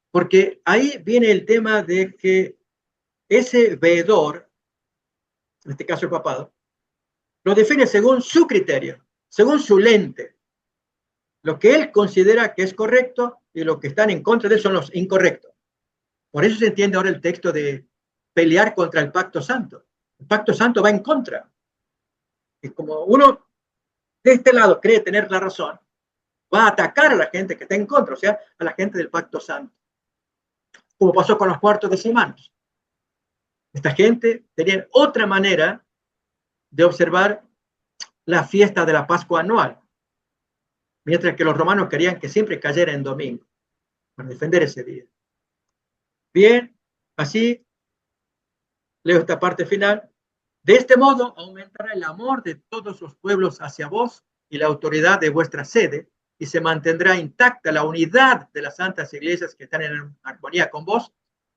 porque ahí viene el tema de que ese veedor, en este caso el papado, lo define según su criterio, según su lente. Lo que él considera que es correcto y lo que están en contra de él son los incorrectos. Por eso se entiende ahora el texto de pelear contra el pacto santo. El pacto santo va en contra. Y como uno de este lado cree tener la razón, va a atacar a la gente que está en contra, o sea, a la gente del pacto santo. Como pasó con los cuartos decimanos. Esta gente tenía otra manera de observar la fiesta de la Pascua anual, mientras que los romanos querían que siempre cayera en domingo, para defender ese día. Bien, así leo esta parte final. De este modo aumentará el amor de todos los pueblos hacia vos y la autoridad de vuestra sede, y se mantendrá intacta la unidad de las santas iglesias que están en armonía con vos,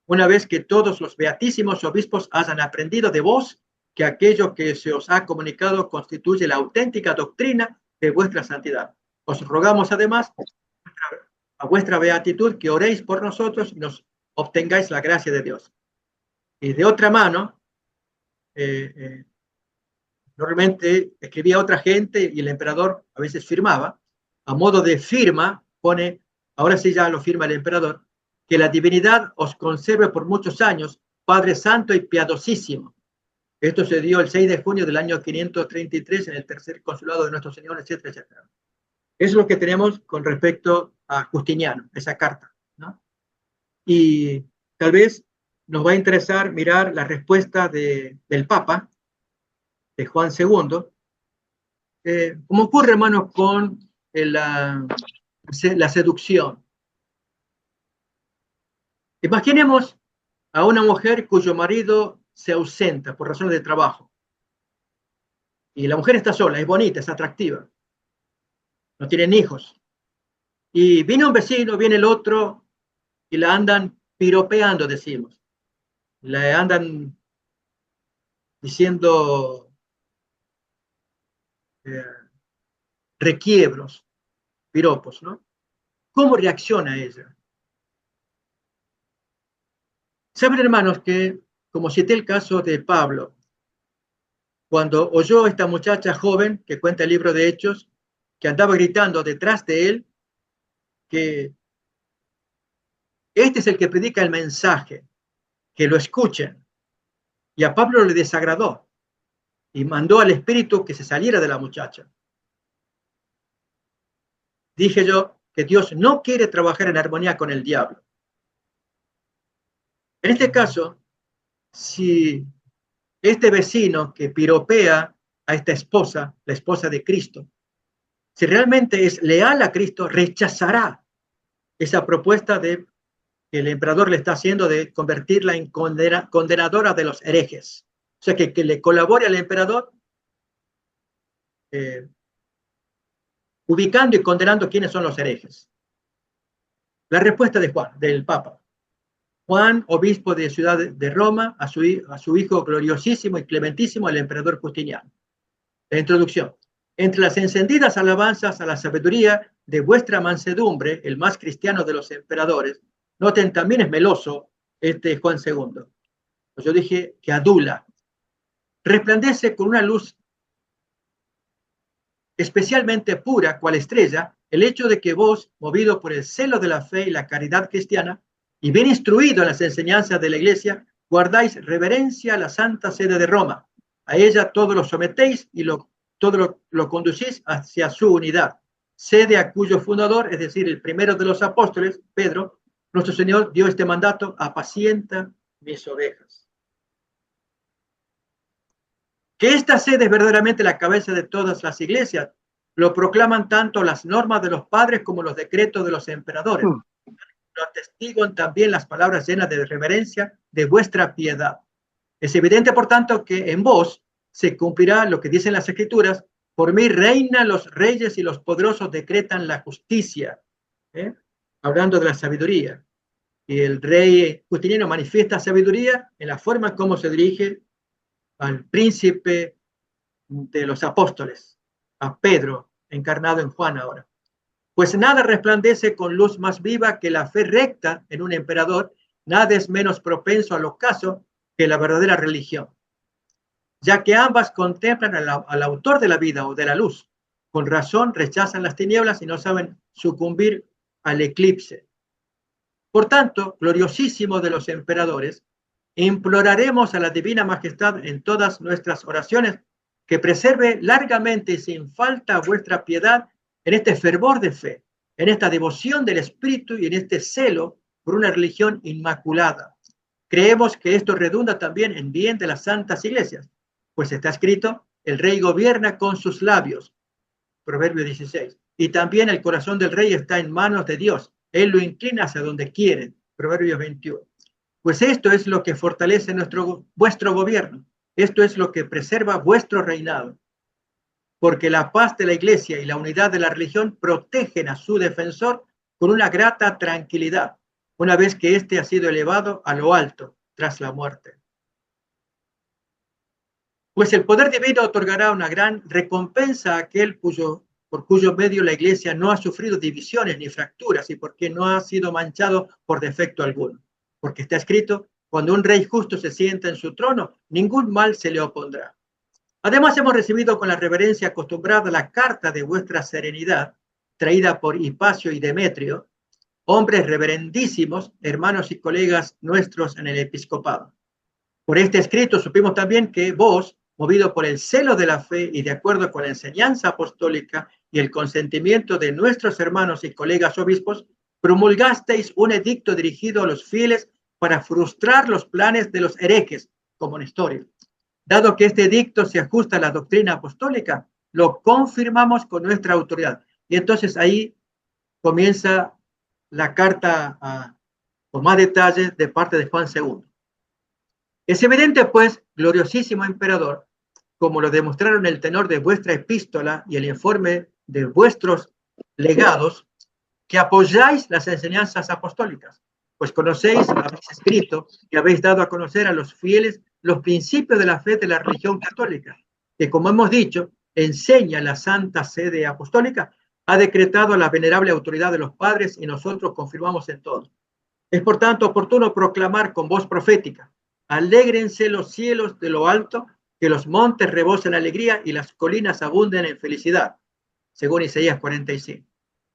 una vez que todos los beatísimos obispos hayan aprendido de vos que aquello que se os ha comunicado constituye la auténtica doctrina de vuestra santidad. Os rogamos además a vuestra beatitud que oréis por nosotros y nos obtengáis la gracia de Dios. Y de otra mano, normalmente escribía otra gente y el emperador a veces firmaba. A modo de firma pone, ahora sí ya lo firma el emperador, que la divinidad os conserve por muchos años, Padre Santo y Piadosísimo. Esto se dio el 6 de junio del año 533 en el tercer consulado de nuestro Señor, etcétera, etcétera. Es lo que tenemos con respecto a Justiniano, esa carta, ¿no? Y tal vez nos va a interesar mirar la respuesta del Papa, de Juan II, como ocurre, hermanos, con la seducción. Imaginemos a una mujer cuyo marido se ausenta por razones de trabajo. Y la mujer está sola, es bonita, es atractiva. No tienen hijos. Y viene un vecino, viene el otro, y la andan piropeando, decimos. Le andan diciendo requiebros, piropos, ¿no? ¿Cómo reacciona ella? Saben, hermanos, que, como cité el caso de Pablo, cuando oyó a esta muchacha joven, que cuenta el libro de Hechos, que andaba gritando detrás de él, que este es el que predica el mensaje, que lo escuchen. Y a Pablo le desagradó y mandó al espíritu que se saliera de la muchacha. Dije yo que Dios no quiere trabajar en armonía con el diablo. En este caso, si este vecino que piropea a esta esposa, la esposa de Cristo, si realmente es leal a Cristo, rechazará esa propuesta que el emperador le está haciendo de convertirla en condenadora de los herejes. O sea, que le colabore al emperador ubicando y condenando quiénes son los herejes. La respuesta de Juan, del Papa. Juan, obispo de Ciudad de Roma, a su hijo gloriosísimo y clementísimo, el emperador Justiniano. La introducción. Entre las encendidas alabanzas a la sabiduría de vuestra mansedumbre, el más cristiano de los emperadores, noten, también es meloso este Juan II. Pues yo dije que adula. Resplandece con una luz especialmente pura, cual estrella, el hecho de que vos, movido por el celo de la fe y la caridad cristiana, y bien instruido en las enseñanzas de la Iglesia, guardáis reverencia a la Santa Sede de Roma. A ella todo lo sometéis y todo lo conducís hacia su unidad. Sede a cuyo fundador, es decir, el primero de los apóstoles, Pedro, nuestro Señor dio este mandato: apacienta mis ovejas. Que esta sede es verdaderamente la cabeza de todas las iglesias, lo proclaman tanto las normas de los padres como los decretos de los emperadores. Lo atestiguan también las palabras llenas de reverencia de vuestra piedad. Es evidente, por tanto, que en vos se cumplirá lo que dicen las Escrituras: por mí reinan los reyes y los poderosos decretan la justicia. Hablando de la sabiduría. Y el rey Justiniano manifiesta sabiduría en la forma como se dirige al príncipe de los apóstoles, a Pedro, encarnado en Juan ahora. Pues nada resplandece con luz más viva que la fe recta en un emperador, nada es menos propenso al ocaso que la verdadera religión, ya que ambas contemplan al autor de la vida o de la luz. Con razón rechazan las tinieblas y no saben sucumbir al eclipse. Por tanto, gloriosísimo de los emperadores, imploraremos a la divina majestad en todas nuestras oraciones que preserve largamente y sin falta vuestra piedad en este fervor de fe, en esta devoción del espíritu y en este celo por una religión inmaculada. Creemos que esto redunda también en bien de las santas iglesias, pues está escrito: el rey gobierna con sus labios, Proverbio 16, y también el corazón del rey está en manos de Dios, él lo inclina hacia donde quiere, Proverbios 21. Pues esto es lo que fortalece vuestro gobierno, esto es lo que preserva vuestro reinado, porque la paz de la iglesia y la unidad de la religión protegen a su defensor con una grata tranquilidad, una vez que éste ha sido elevado a lo alto tras la muerte. Pues el poder divino otorgará una gran recompensa a aquel por cuyo medio la iglesia no ha sufrido divisiones ni fracturas y porque no ha sido manchado por defecto alguno. Porque está escrito: cuando un rey justo se sienta en su trono, ningún mal se le opondrá. Además, hemos recibido con la reverencia acostumbrada la carta de vuestra serenidad, traída por Hipacio y Demetrio, hombres reverendísimos, hermanos y colegas nuestros en el episcopado. Por este escrito supimos también que vos, movido por el celo de la fe y de acuerdo con la enseñanza apostólica y el consentimiento de nuestros hermanos y colegas obispos, promulgasteis un edicto dirigido a los fieles para frustrar los planes de los herejes, como Nestorio. Dado que este edicto se ajusta a la doctrina apostólica, lo confirmamos con nuestra autoridad. Y entonces ahí comienza la carta con más detalles de parte de Juan II. Es evidente, pues, gloriosísimo emperador, como lo demostraron el tenor de vuestra epístola y el informe de vuestros legados, que apoyáis las enseñanzas apostólicas, pues conocéis, habéis escrito y habéis dado a conocer a los fieles los principios de la fe de la religión católica, que, como hemos dicho, enseña la Santa Sede Apostólica, ha decretado la venerable autoridad de los padres y nosotros confirmamos en todo. Es por tanto oportuno proclamar con voz profética: alégrense los cielos de lo alto, que los montes rebosen alegría y las colinas abunden en felicidad, según Isaías 45.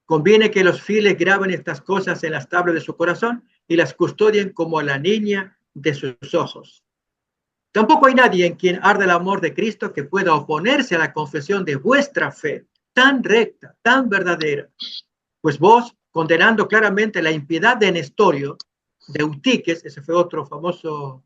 Conviene que los fieles graben estas cosas en las tablas de su corazón y las custodien como a la niña de sus ojos. Tampoco hay nadie en quien arde el amor de Cristo que pueda oponerse a la confesión de vuestra fe, tan recta, tan verdadera. Pues vos, condenando claramente la impiedad de Nestorio, de Eutiques, ese fue otro famoso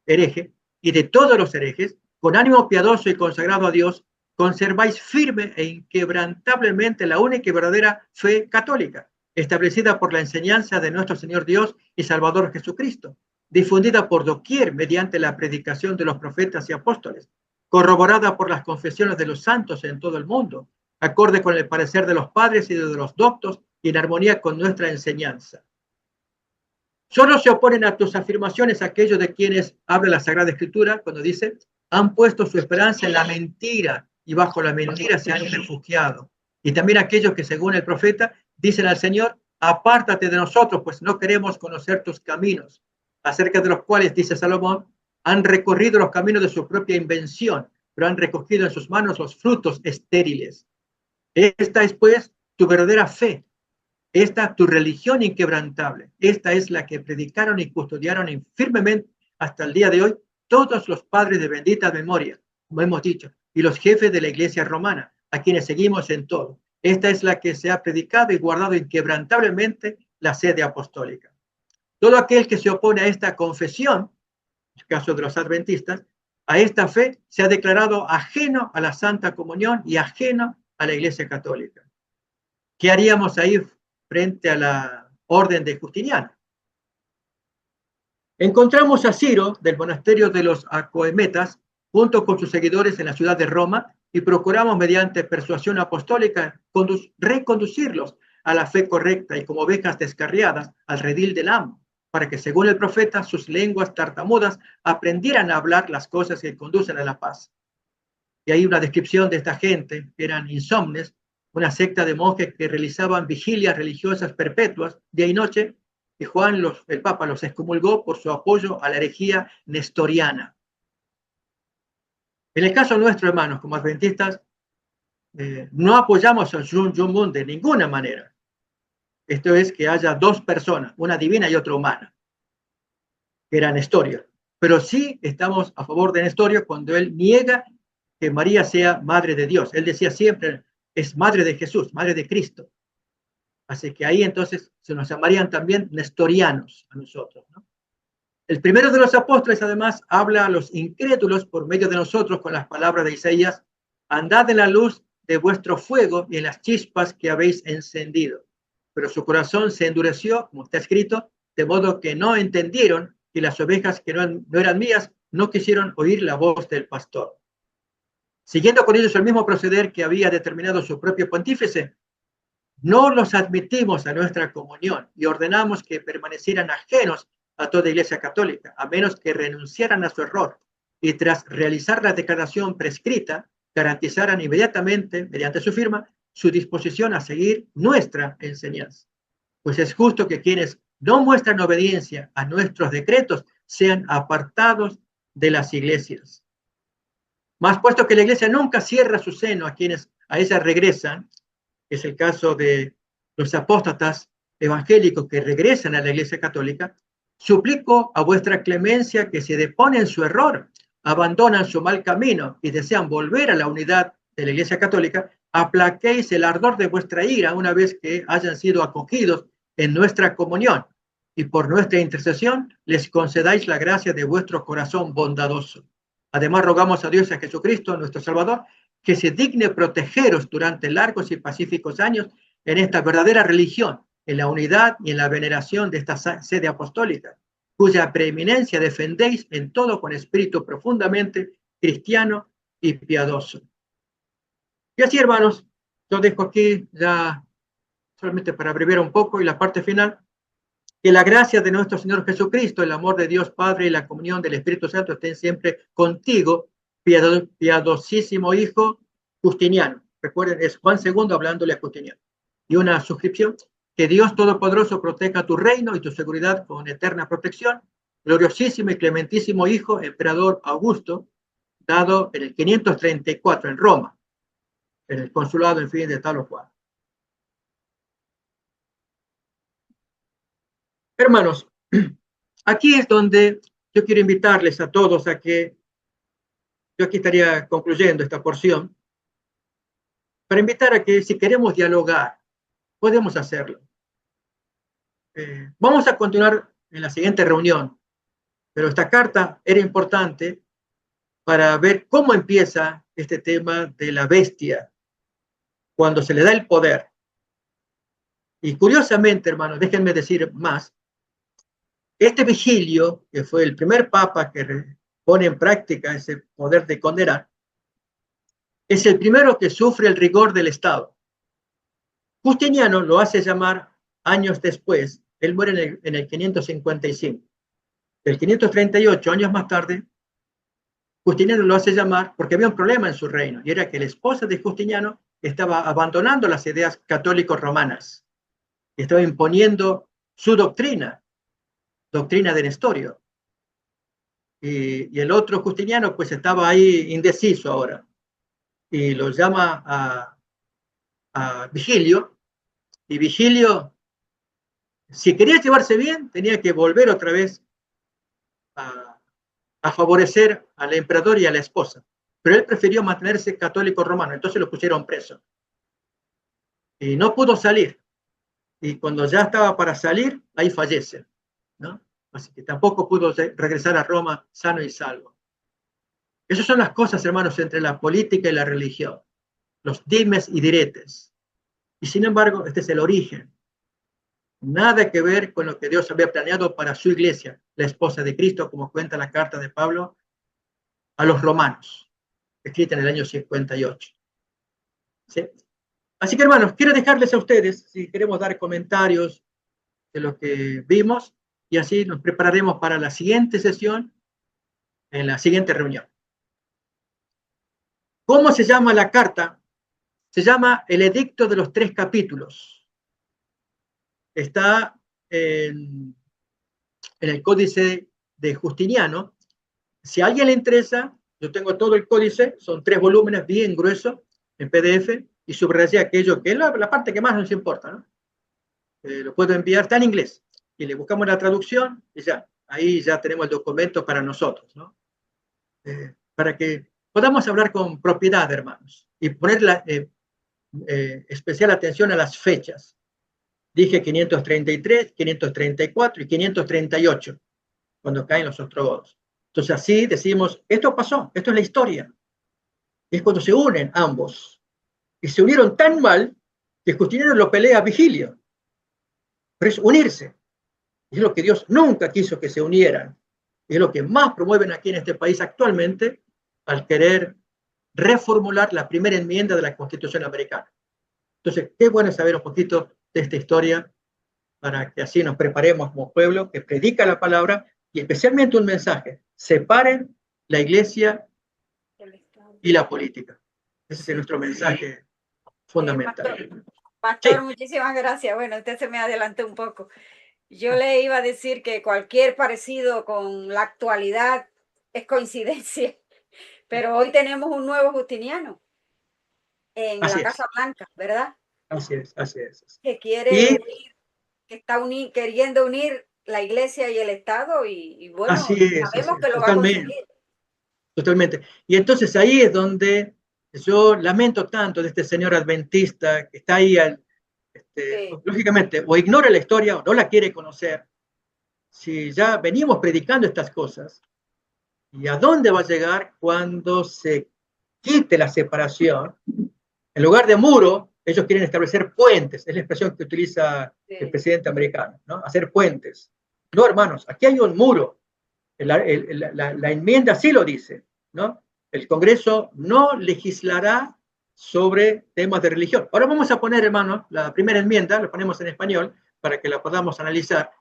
hereje, y de todos los herejes, con ánimo piadoso y consagrado a Dios, conserváis firme e inquebrantablemente la única y verdadera fe católica, establecida por la enseñanza de nuestro Señor Dios y Salvador Jesucristo, difundida por doquier mediante la predicación de los profetas y apóstoles, corroborada por las confesiones de los santos en todo el mundo, acorde con el parecer de los padres y de los doctos y en armonía con nuestra enseñanza. Solo se oponen a tus afirmaciones aquellos de quienes habla la Sagrada Escritura cuando dice: han puesto su esperanza en la mentira y bajo la mentira se han refugiado. Y también aquellos que, según el profeta, dicen al Señor: apártate de nosotros, pues no queremos conocer tus caminos, acerca de los cuales, dice Salomón, han recorrido los caminos de su propia invención, pero han recogido en sus manos los frutos estériles. Esta es, pues, tu verdadera fe. Esta, tu religión inquebrantable. Esta es la que predicaron y custodiaron firmemente hasta el día de hoy todos los padres de bendita memoria, como hemos dicho, y los jefes de la Iglesia romana, a quienes seguimos en todo. Esta es la que se ha predicado y guardado inquebrantablemente la sede apostólica. Todo aquel que se opone a esta confesión, en el caso de los adventistas, a esta fe, se ha declarado ajeno a la Santa Comunión y ajeno a la Iglesia Católica. ¿Qué haríamos ahí frente a la orden de Justiniano? Encontramos a Ciro del monasterio de los Acoemetas junto con sus seguidores en la ciudad de Roma y procuramos mediante persuasión apostólica reconducirlos a la fe correcta y como ovejas descarriadas al redil del amo, para que, según el profeta, sus lenguas tartamudas aprendieran a hablar las cosas que conducen a la paz. Y hay una descripción de esta gente, que eran insomnes, una secta de monjes que realizaban vigilias religiosas perpetuas día y noche, y Juan, el Papa, los excomulgó por su apoyo a la herejía nestoriana. En el caso nuestro, hermanos, como adventistas, no apoyamos al Jun de ninguna manera. Esto es que haya dos personas, una divina y otra humana, que era Nestorio. Pero sí estamos a favor de Nestorio cuando él niega que María sea madre de Dios. Él decía siempre: es madre de Jesús, madre de Cristo. Así que ahí entonces se nos llamarían también nestorianos a nosotros, ¿no? El primero de los apóstoles, además, habla a los incrédulos por medio de nosotros con las palabras de Isaías: andad en la luz de vuestro fuego y en las chispas que habéis encendido. Pero su corazón se endureció, como está escrito, de modo que no entendieron, y las ovejas que no eran mías no quisieron oír la voz del pastor. Siguiendo con ellos el mismo proceder que había determinado su propio pontífice, no los admitimos a nuestra comunión y ordenamos que permanecieran ajenos a toda Iglesia Católica, a menos que renunciaran a su error y tras realizar la declaración prescrita, garantizaran inmediatamente, mediante su firma, su disposición a seguir nuestra enseñanza. Pues es justo que quienes no muestran obediencia a nuestros decretos sean apartados de las iglesias. Mas puesto que la iglesia nunca cierra su seno a quienes a ella regresan, es el caso de los apóstatas evangélicos que regresan a la Iglesia Católica, suplico a vuestra clemencia que se deponen su error, abandonan su mal camino y desean volver a la unidad de la Iglesia Católica, aplaquéis el ardor de vuestra ira una vez que hayan sido acogidos en nuestra comunión, y por nuestra intercesión les concedáis la gracia de vuestro corazón bondadoso. Además, rogamos a Dios y a Jesucristo, nuestro Salvador, que se digne protegeros durante largos y pacíficos años en esta verdadera religión, en la unidad y en la veneración de esta sede apostólica, cuya preeminencia defendéis en todo con espíritu profundamente cristiano y piadoso. Y así, hermanos, yo dejo aquí ya solamente para abreviar un poco y la parte final. Que la gracia de nuestro Señor Jesucristo, el amor de Dios Padre y la comunión del Espíritu Santo estén siempre contigo, piadosísimo Hijo Justiniano. Recuerden, es Juan II hablándole a Justiniano. Y una suscripción. Que Dios Todopoderoso proteja tu reino y tu seguridad con eterna protección. Gloriosísimo y clementísimo Hijo, Emperador Augusto, dado en el 534 en Roma, en el consulado, en fin, de tal o cual. Hermanos, aquí es donde yo quiero invitarles a todos a que, yo aquí estaría concluyendo esta porción, para invitar a que si queremos dialogar, podemos hacerlo. Vamos a continuar en la siguiente reunión, pero esta carta era importante para ver cómo empieza este tema de la bestia, cuando se le da el poder. Y curiosamente, hermanos, déjenme decir más, este Vigilio, que fue el primer papa que pone en práctica ese poder de condenar, es el primero que sufre el rigor del Estado. Justiniano lo hace llamar años después, él muere en el 555. El 538, años más tarde, Justiniano lo hace llamar porque había un problema en su reino, y era que la esposa de Justiniano estaba abandonando las ideas católicos romanas, y estaba imponiendo su doctrina de Nestorio. Y el otro Justiniano pues estaba ahí indeciso ahora, y lo llama a Vigilio, y Vigilio, si quería llevarse bien, tenía que volver otra vez a favorecer al emperador y a la esposa. Pero él prefirió mantenerse católico romano, entonces lo pusieron preso. Y no pudo salir. Y cuando ya estaba para salir, ahí fallece, ¿no? Así que tampoco pudo regresar a Roma sano y salvo. Esas son las cosas, hermanos, entre la política y la religión. Los dimes y diretes. Y sin embargo, este es el origen. Nada que ver con lo que Dios había planeado para su iglesia, la esposa de Cristo, como cuenta la carta de Pablo a los romanos, escrita en el año 58. ¿Sí? Así que, hermanos, quiero dejarles a ustedes, si queremos dar comentarios de lo que vimos, y así nos prepararemos para la siguiente sesión, en la siguiente reunión. ¿Cómo se llama la carta? Se llama el Edicto de los 3 capítulos. Está en el Códice de Justiniano. Si a alguien le interesa, yo tengo todo el códice, son 3 volúmenes bien gruesos en PDF, y subrayé aquello que es la parte que más nos importa, ¿no? Lo puedo enviar, está en inglés, y le buscamos la traducción, y ya, ahí ya tenemos el documento para nosotros, ¿no? Para que podamos hablar con propiedad, hermanos, y poner especial atención a las fechas. Dije 533, 534 y 538, cuando caen los ostrogodos. Entonces así decimos, esto pasó, esto es la historia. Es cuando se unen ambos. Y se unieron tan mal que Justiniano lo pelea a Vigilio. Pero es unirse. Y es lo que Dios nunca quiso que se unieran. Y es lo que más promueven aquí en este país actualmente al querer reformular la primera enmienda de la Constitución americana. Entonces, qué bueno saber un poquito de esta historia para que así nos preparemos como pueblo que predica la palabra y especialmente un mensaje: separen la iglesia y la política. Ese es nuestro mensaje fundamental. Pastor, sí. Muchísimas gracias. Bueno, usted se me adelantó un poco. Yo le iba a decir que cualquier parecido con la actualidad es coincidencia, pero hoy tenemos un nuevo Justiniano en la Casa Blanca, ¿verdad? Así es, así es. Que quiere unir, que está queriendo unir la iglesia y el Estado, y bueno, sabemos que lo va a conseguir. Totalmente. Y entonces ahí es donde yo lamento tanto de este señor adventista que está ahí, Sí. lógicamente, o ignora la historia o no la quiere conocer. Si ya venimos predicando estas cosas, ¿y a dónde va a llegar cuando se quite la separación? En lugar de muro, ellos quieren establecer puentes, es la expresión que utiliza el Sí. presidente americano, ¿no? Hacer puentes. No, hermanos, aquí hay un muro. La enmienda sí lo dice, ¿no? El Congreso no legislará sobre temas de religión. Ahora vamos a poner, hermanos, la primera enmienda, la ponemos en español para que la podamos analizar,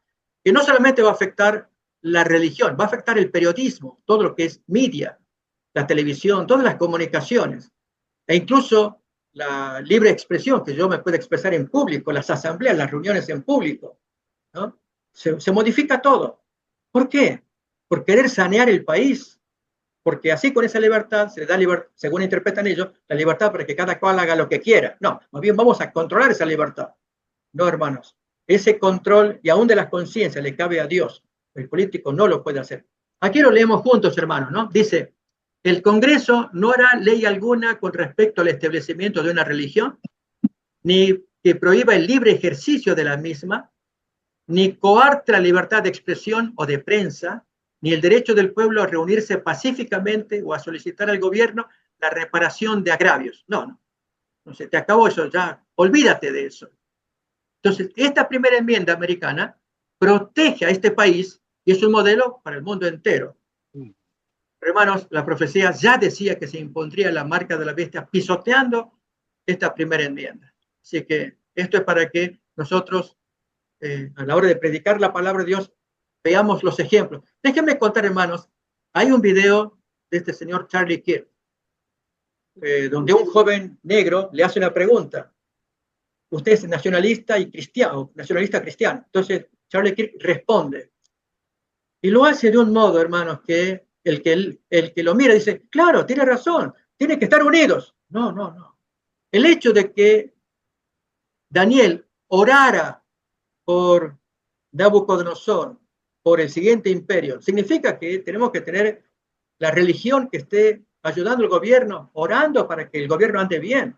que no solamente va a afectar la religión, va a afectar el periodismo, todo lo que es media, la televisión, todas las comunicaciones, e incluso la libre expresión, que yo me pueda expresar en público, las asambleas, las reuniones en público, ¿no? Se modifica todo. ¿Por qué? Por querer sanear el país, porque así con esa libertad se le da libertad, según interpretan ellos, la libertad para que cada cual haga lo que quiera. No, más bien vamos a controlar esa libertad. No, hermanos, ese control y aún de las conciencias le cabe a Dios. El político no lo puede hacer. Aquí lo leemos juntos, hermanos, ¿no? Dice, el Congreso no hará ley alguna con respecto al establecimiento de una religión, ni que prohíba el libre ejercicio de la misma, ni coarte la libertad de expresión o de prensa, ni el derecho del pueblo a reunirse pacíficamente o a solicitar al gobierno la reparación de agravios. No, no, no se te acabó eso ya, olvídate de eso. Entonces, esta primera enmienda americana protege a este país y es un modelo para el mundo entero. Pero, hermanos, la profecía ya decía que se impondría la marca de la bestia pisoteando esta primera enmienda. Así que esto es para que nosotros, a la hora de predicar la palabra de Dios, veamos los ejemplos. Déjenme contar, hermanos, hay un video de este señor Charlie Kirk, donde un joven negro le hace una pregunta. Usted es nacionalista y cristiano, nacionalista cristiano. Entonces, Charlie Kirk responde. Y lo hace de un modo, hermanos, que el que lo mira dice, claro, tiene razón, tienen que estar unidos. No, no, no. El hecho de que Daniel orara por Nabucodonosor, por el siguiente imperio, significa que tenemos que tener la religión que esté ayudando al gobierno, orando para que el gobierno ande bien.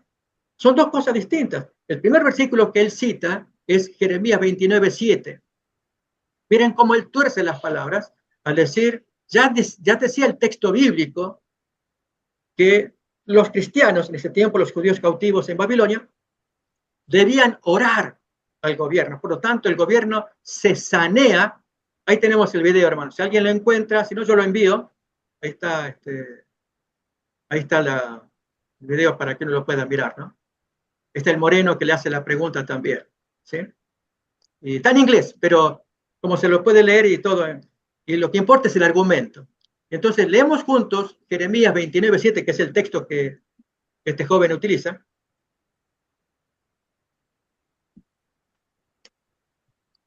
Son dos cosas distintas. El primer versículo que él cita es Jeremías 29:7. Miren cómo él tuerce las palabras al decir, ya decía el texto bíblico que los cristianos, en ese tiempo los judíos cautivos en Babilonia, debían orar al gobierno. Por lo tanto, el gobierno se sanea. Ahí tenemos el video, hermano. Si alguien lo encuentra, si no, yo lo envío. Ahí está, ahí está el video para que uno lo pueda mirar, ¿no? Está el moreno que le hace la pregunta también, ¿sí? Y está en inglés, pero como se lo puede leer y todo, y lo que importa es el argumento. Entonces, leemos juntos Jeremías 29:7, que es el texto que este joven utiliza.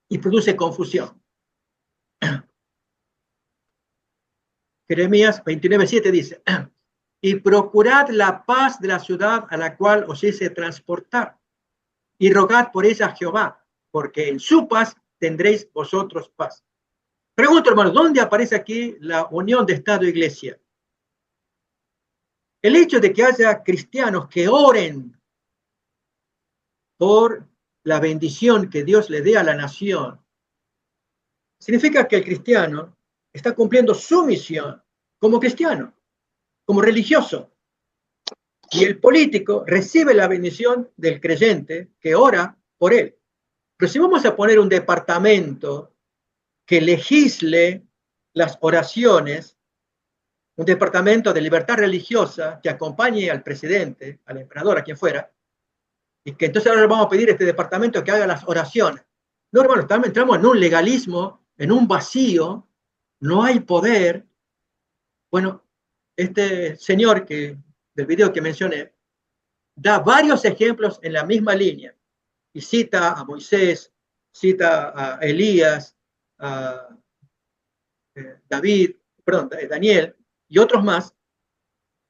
Y produce confusión. Jeremías 29:7 dice, y procurad la paz de la ciudad a la cual os hice transportar, y rogad por ella a Jehová, porque en su paz tendréis vosotros paz. Pregunto, hermano, ¿dónde aparece aquí la unión de Estado e Iglesia? El hecho de que haya cristianos que oren por la bendición que Dios le dé a la nación, significa que el cristiano está cumpliendo su misión como cristiano, como religioso. Y el político recibe la bendición del creyente que ora por él. Pero si vamos a poner un departamento que legisle las oraciones, un departamento de libertad religiosa que acompañe al presidente, al emperador, a quien fuera, y que entonces ahora vamos a pedir a este departamento que haga las oraciones. No, hermano, entramos en un legalismo, en un vacío, no hay poder. Bueno, este señor del video que mencioné da varios ejemplos en la misma línea y cita a Moisés, cita a Elías, a David, perdón, Daniel y otros más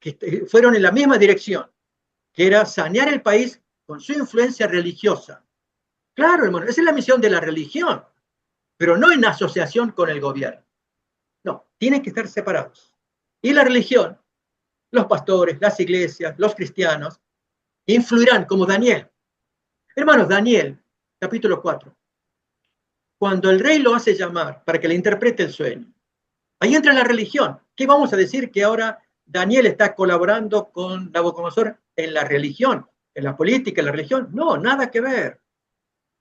que fueron en la misma dirección, que era sanear el país con su influencia religiosa. Claro, hermano, esa es la misión de la religión, pero no en asociación con el gobierno. No, tienen que estar separados. Y la religión los pastores, las iglesias, los cristianos, influirán como Daniel. Hermanos, Daniel, capítulo 4. Cuando el rey lo hace llamar para que le interprete el sueño, ahí entra la religión. ¿Qué vamos a decir que ahora Daniel está colaborando con Nabucodonosor en la religión, en la política, en la religión? No, nada que ver.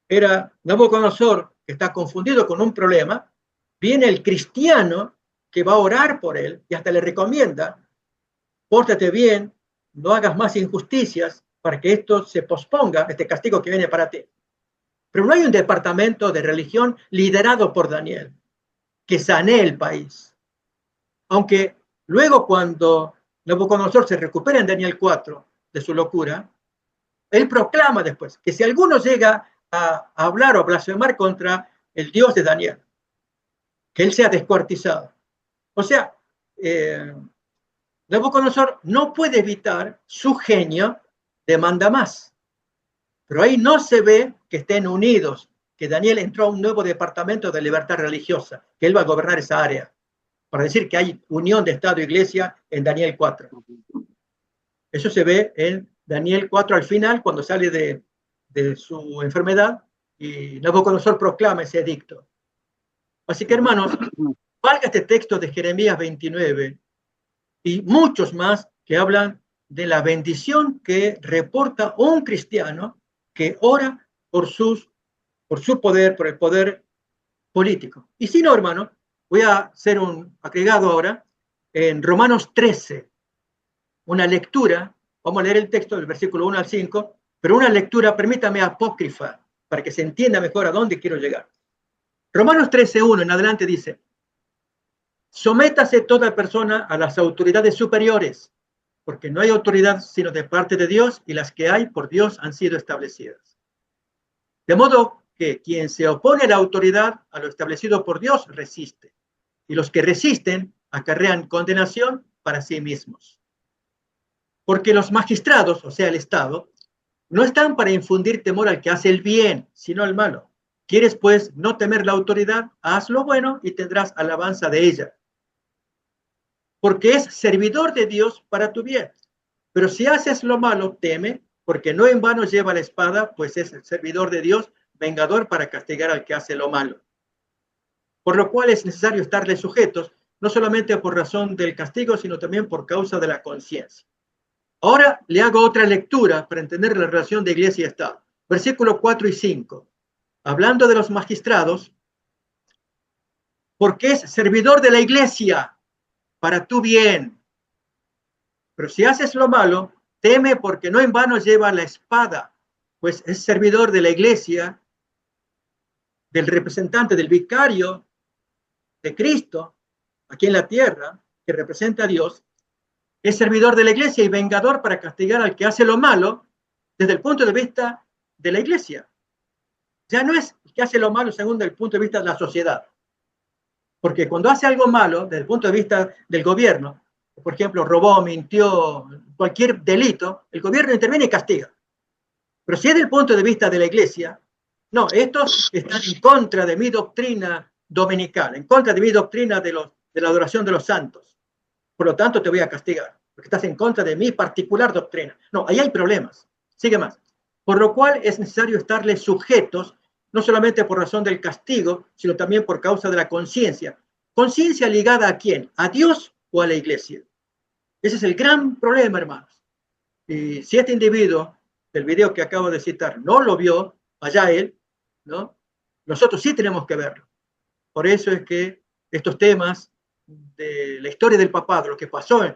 Era Nabucodonosor que está confundido con un problema, viene el cristiano que va a orar por él y hasta le recomienda, pórtate bien, no hagas más injusticias para que esto se posponga, este castigo que viene para ti. Pero no hay un departamento de religión liderado por Daniel que sanee el país. Aunque luego cuando Nabucodonosor se recupera en Daniel 4 de su locura, él proclama después que si alguno llega a hablar o blasfemar contra el Dios de Daniel, que él sea descuartizado. O sea, Nabucodonosor no puede evitar su genio demanda más. Pero ahí no se ve que estén unidos, que Daniel entró a un nuevo departamento de libertad religiosa, que él va a gobernar esa área, para decir que hay unión de Estado e Iglesia en Daniel 4. Eso se ve en Daniel 4 al final, cuando sale de su enfermedad, y Nabucodonosor proclama ese edicto. Así que, hermanos, valga este texto de Jeremías 29 y muchos más que hablan de la bendición que reporta un cristiano que ora por su poder, por el poder político. Y si no, hermano, voy a hacer un agregado ahora en Romanos 13, una lectura, vamos a leer el texto del versículo 1 al 5, pero una lectura, permítame, apócrifa, para que se entienda mejor a dónde quiero llegar. Romanos 13, 1 en adelante dice: sométase toda persona a las autoridades superiores, porque no hay autoridad sino de parte de Dios, y las que hay por Dios han sido establecidas. De modo que quien se opone a la autoridad, a lo establecido por Dios, resiste. Y los que resisten acarrean condenación para sí mismos. Porque los magistrados, o sea, el Estado, no están para infundir temor al que hace el bien, sino al malo. ¿Quieres, pues, no temer la autoridad? Haz lo bueno y tendrás alabanza de ella. Porque es servidor de Dios para tu bien. Pero si haces lo malo, teme, porque no en vano lleva la espada, pues es el servidor de Dios, vengador para castigar al que hace lo malo. Por lo cual es necesario estarle sujetos, no solamente por razón del castigo, sino también por causa de la conciencia. Ahora le hago otra lectura para entender la relación de iglesia y Estado. Versículos 4 y 5. Hablando de los magistrados, porque es servidor de la iglesia para tu bien. Pero si haces lo malo, teme, porque no en vano lleva la espada, pues es servidor de la iglesia, del representante, del vicario de Cristo aquí en la tierra, que representa a Dios. Es servidor de la iglesia y vengador para castigar al que hace lo malo desde el punto de vista de la iglesia. Ya no es el que hace lo malo según el punto de vista de la sociedad. Porque cuando hace algo malo desde el punto de vista del gobierno, por ejemplo, robó, mintió, cualquier delito, el gobierno interviene y castiga. Pero si es del punto de vista de la iglesia, no, estos están en contra de mi doctrina dominical, en contra de mi doctrina de la adoración de los santos. Por lo tanto, te voy a castigar, porque estás en contra de mi particular doctrina. No, ahí hay problemas. Sigue más. Por lo cual es necesario estarle sujetos, no solamente por razón del castigo, sino también por causa de la conciencia. ¿Conciencia ligada a quién? ¿A Dios o a la iglesia? Ese es el gran problema, hermanos. Y si este individuo del video que acabo de citar no lo vio, allá él, ¿no? Nosotros sí tenemos que verlo. Por eso es que estos temas de la historia del papado, lo que pasó en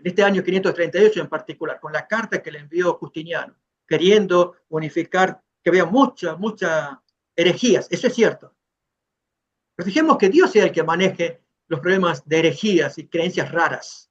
este año 538 en particular, con la carta que le envió Justiniano, queriendo unificar, que había muchas herejías, eso es cierto. Pero fijemos que Dios sea el que maneje los problemas de herejías y creencias raras.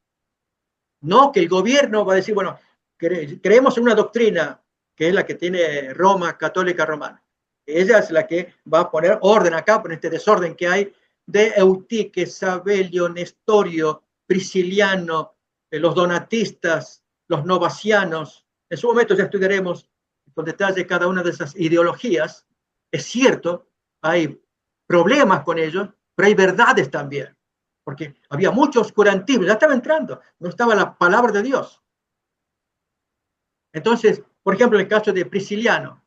No que el gobierno va a decir, bueno, creemos en una doctrina que es la que tiene Roma, católica romana. Ella es la que va a poner orden acá, por este desorden que hay de Eutique, Sabelio, Nestorio, Prisciliano, los donatistas, los novacianos. En su momento ya estudiaremos con detalle cada una de esas ideologías. Es cierto, hay problemas con ellos, pero hay verdades también. porque había mucho oscurantismo, ya estaba entrando, no estaba la palabra de Dios. Entonces, por ejemplo, en el caso de Prisciliano,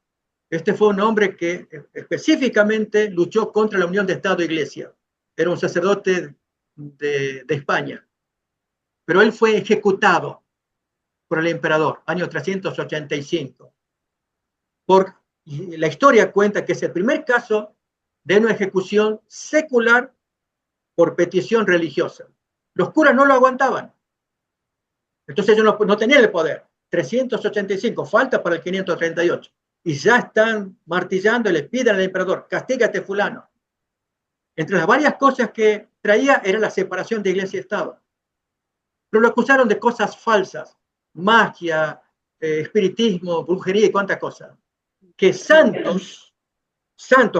este fue un hombre que específicamente luchó contra la unión de Estado e Iglesia. Era un sacerdote de España, pero él fue ejecutado por el emperador, año 385. Y la historia cuenta que es el primer caso de una ejecución secular por petición religiosa. Los curas no lo aguantaban. Entonces ellos no tenían el poder. 385, falta para el 538. Y ya están martillando y le piden al emperador, castígate fulano. Entre las varias cosas que traía era la separación de iglesia y Estado. Pero lo acusaron de cosas falsas, magia, espiritismo, brujería y cuántas cosas. Que santos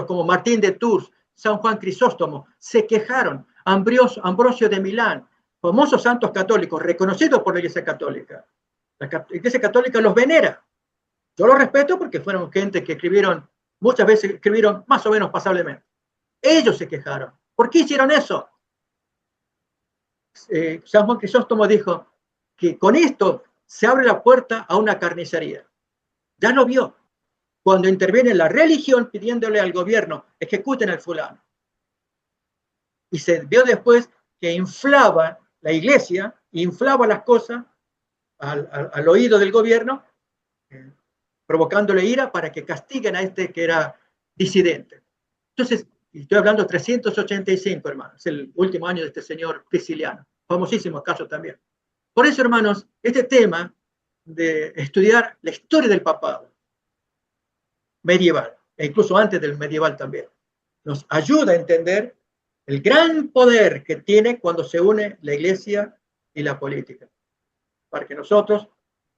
como Martín de Tours, San Juan Crisóstomo, se quejaron. Ambrosio de Milán, famosos santos católicos, reconocidos por la Iglesia Católica. La Iglesia Católica los venera. Yo los respeto porque fueron gente que escribieron, muchas veces escribieron más o menos pasablemente. Ellos se quejaron. ¿Por qué hicieron eso? San Juan Crisóstomo dijo que con esto se abre la puerta a una carnicería. Ya lo vio. Cuando interviene la religión pidiéndole al gobierno, ejecuten al fulano. Y se vio después que inflaba la iglesia, inflaba las cosas al oído del gobierno, provocándole ira para que castiguen a este que era disidente. Entonces, estoy hablando de 385, hermanos, es el último año de este señor Prisciliano, famosísimo caso también. Por eso, hermanos, este tema de estudiar la historia del papado medieval, e incluso antes del medieval también, nos ayuda a entender el gran poder que tiene cuando se une la iglesia y la política, para que nosotros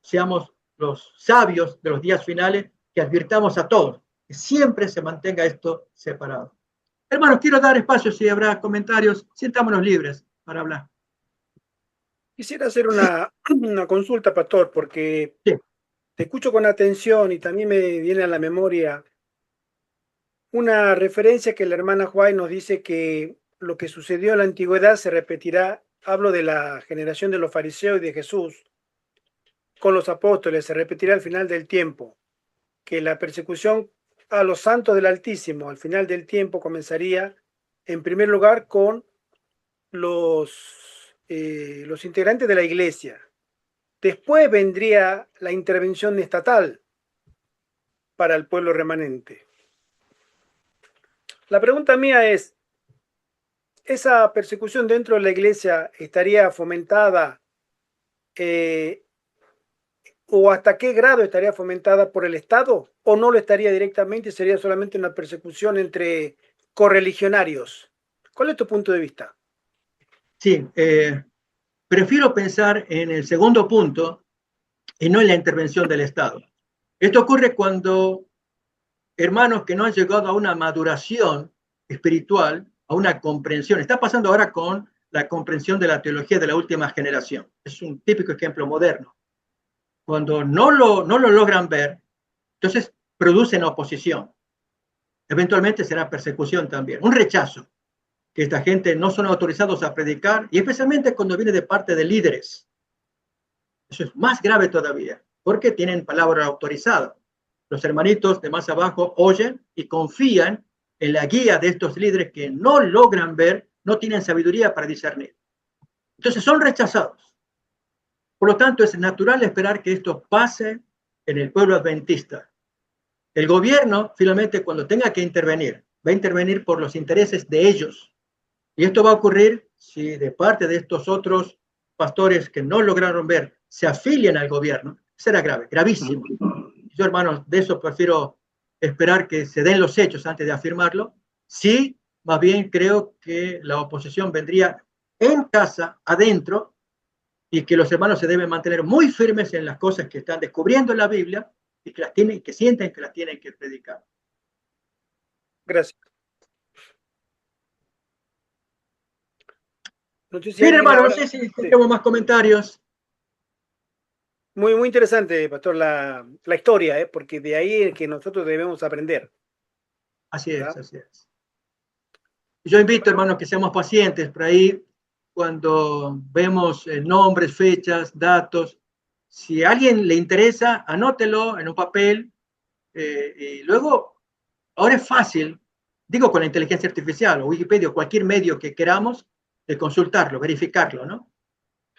seamos los sabios de los días finales, que advirtamos a todos, que siempre se mantenga esto separado. Hermanos, quiero dar espacio, si habrá comentarios, sientámonos libres para hablar. Quisiera hacer una consulta, pastor, porque sí. Te escucho con atención y también me viene a la memoria una referencia que la hermana White nos dice que lo que sucedió en la antigüedad se repetirá. Hablo de la generación de los fariseos y de Jesús con los apóstoles, se repetirá al final del tiempo, que la persecución a los santos del Altísimo al final del tiempo comenzaría en primer lugar con los integrantes de la iglesia. Después vendría la intervención estatal para el pueblo remanente. La pregunta mía es, ¿esa persecución dentro de la iglesia estaría fomentada o hasta qué grado estaría fomentada por el Estado o no lo estaría directamente y sería solamente una persecución entre correligionarios? ¿Cuál es tu punto de vista? Sí, prefiero pensar en el segundo punto y no en la intervención del Estado. Esto ocurre cuando hermanos que no han llegado a una maduración espiritual, a una comprensión. Está pasando ahora con la comprensión de la teología de la última generación. Es un típico ejemplo moderno. Cuando no lo logran ver, entonces producen oposición. Eventualmente será persecución también, un rechazo, que esta gente no son autorizados a predicar, y especialmente cuando viene de parte de líderes. Eso es más grave todavía, porque tienen palabra autorizada. Los hermanitos de más abajo oyen y confían en la guía de estos líderes que no logran ver, no tienen sabiduría para discernir. Entonces son rechazados. Por lo tanto, es natural esperar que esto pase en el pueblo adventista. El gobierno, finalmente, cuando tenga que intervenir, va a intervenir por los intereses de ellos. Y esto va a ocurrir si de parte de estos otros pastores que no lograron ver se afilian al gobierno. Será grave, gravísimo. Yo, hermanos, de eso prefiero esperar que se den los hechos antes de afirmarlo. Sí, más bien creo que la oposición vendría en casa, adentro, y que los hermanos se deben mantener muy firmes en las cosas que están descubriendo en la Biblia y que sienten que las tienen que predicar. Gracias. No sé si Bien, hermano, ahora... no sé si tenemos más comentarios. Muy, muy interesante, pastor, la historia, porque de ahí es que nosotros debemos aprender. Así es, así es. Yo invito, hermanos, que seamos pacientes. Por ahí cuando vemos nombres, fechas, datos. Si a alguien le interesa, anótelo en un papel y luego, ahora es fácil, digo con la inteligencia artificial o Wikipedia o cualquier medio que queramos, de consultarlo, verificarlo, ¿no?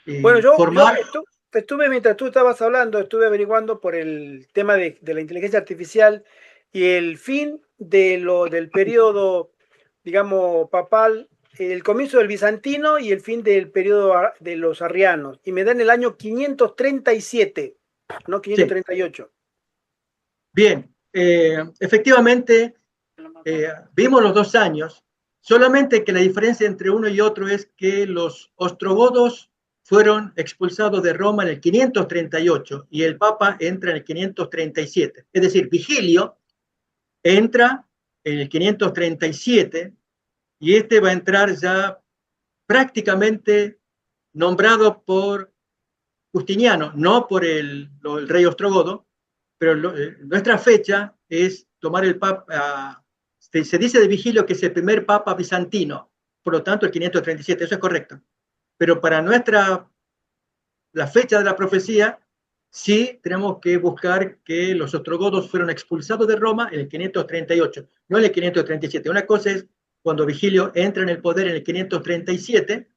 Y Bueno, yo formar. estuve, mientras tú estabas hablando, estuve averiguando por el tema de la inteligencia artificial y el fin del periodo, digamos, papal, el comienzo del bizantino y el fin del periodo de los arrianos. Y me dan el año 537, no Sí, 538. bien, efectivamente, vimos los 2 años, solamente que la diferencia entre uno y otro es que los ostrogodos fueron expulsados de Roma en el 538 y el Papa entra en el 537. Es decir, Vigilio entra en el 537 y este va a entrar ya prácticamente nombrado por Justiniano, no por el rey ostrogodo, pero nuestra fecha es tomar el Papa, se dice de Vigilio que es el primer Papa bizantino, por lo tanto el 537, eso es correcto. Pero para la fecha de la profecía, sí tenemos que buscar que los ostrogodos fueron expulsados de Roma en el 538, no en el 537. Una cosa es cuando Vigilio entra en el poder en el 537,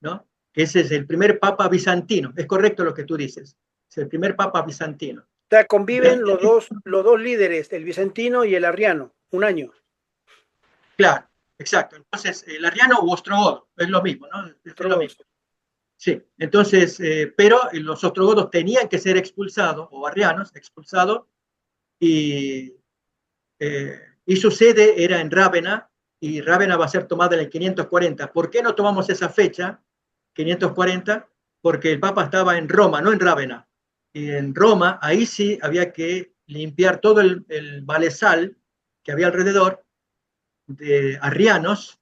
¿no? Ese es el primer papa bizantino. Es correcto lo que tú dices. Es el primer papa bizantino. O sea, conviven los dos líderes, el bizantino y el arriano, un año. Claro, exacto. Entonces, el arriano u ostrogodo es lo mismo, ¿no? Es lo mismo. Sí, entonces, pero los ostrogodos tenían que ser expulsados, o arrianos expulsados, y su sede era en Rávena, y Rávena va a ser tomada en el 540. ¿Por qué no tomamos esa fecha, 540? Porque el Papa estaba en Roma, no en Rávena. Y en Roma, ahí sí había que limpiar todo el malezal que había alrededor de arrianos,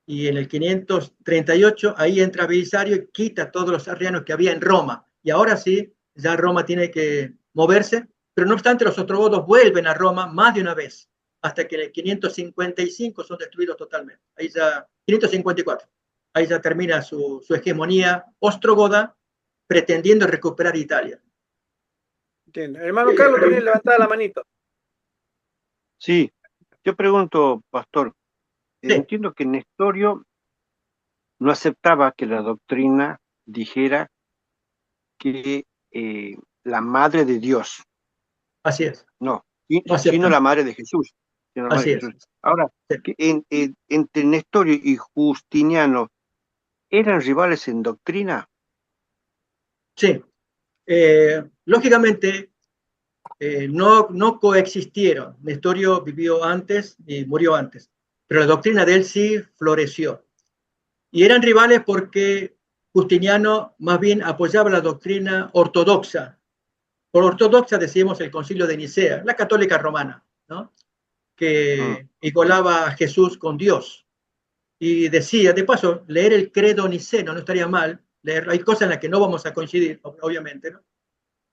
y en el 538 ahí entra Belisario y quita todos los arrianos que había en Roma. Y ahora sí, ya Roma tiene que moverse, pero no obstante los ostrogodos vuelven a Roma más de una vez, hasta que en el 555 son destruidos totalmente. Ahí ya, 554, ahí ya termina su hegemonía ostrogoda, pretendiendo recuperar Italia. Entiendo. Hermano Carlos, tiene levantada la manito. Sí, yo pregunto, pastor, Sí. entiendo que Nestorio no aceptaba que la doctrina dijera que la madre de Dios, Así es. no, No sino la madre de Jesús. Sino la madre Así de es. Jesús. Ahora, Sí. que entre Nestorio y Justiniano, ¿eran rivales en doctrina? Sí. Lógicamente, no coexistieron. Nestorio vivió antes y murió antes, pero la doctrina de él sí floreció. Y eran rivales porque Justiniano más bien apoyaba la doctrina ortodoxa. Por ortodoxa decimos el concilio de Nicea, la católica romana, ¿no? Que igualaba a Jesús con Dios. Y decía, de paso, leer el credo niceno no estaría mal, leer, hay cosas en las que no vamos a coincidir, obviamente, ¿no?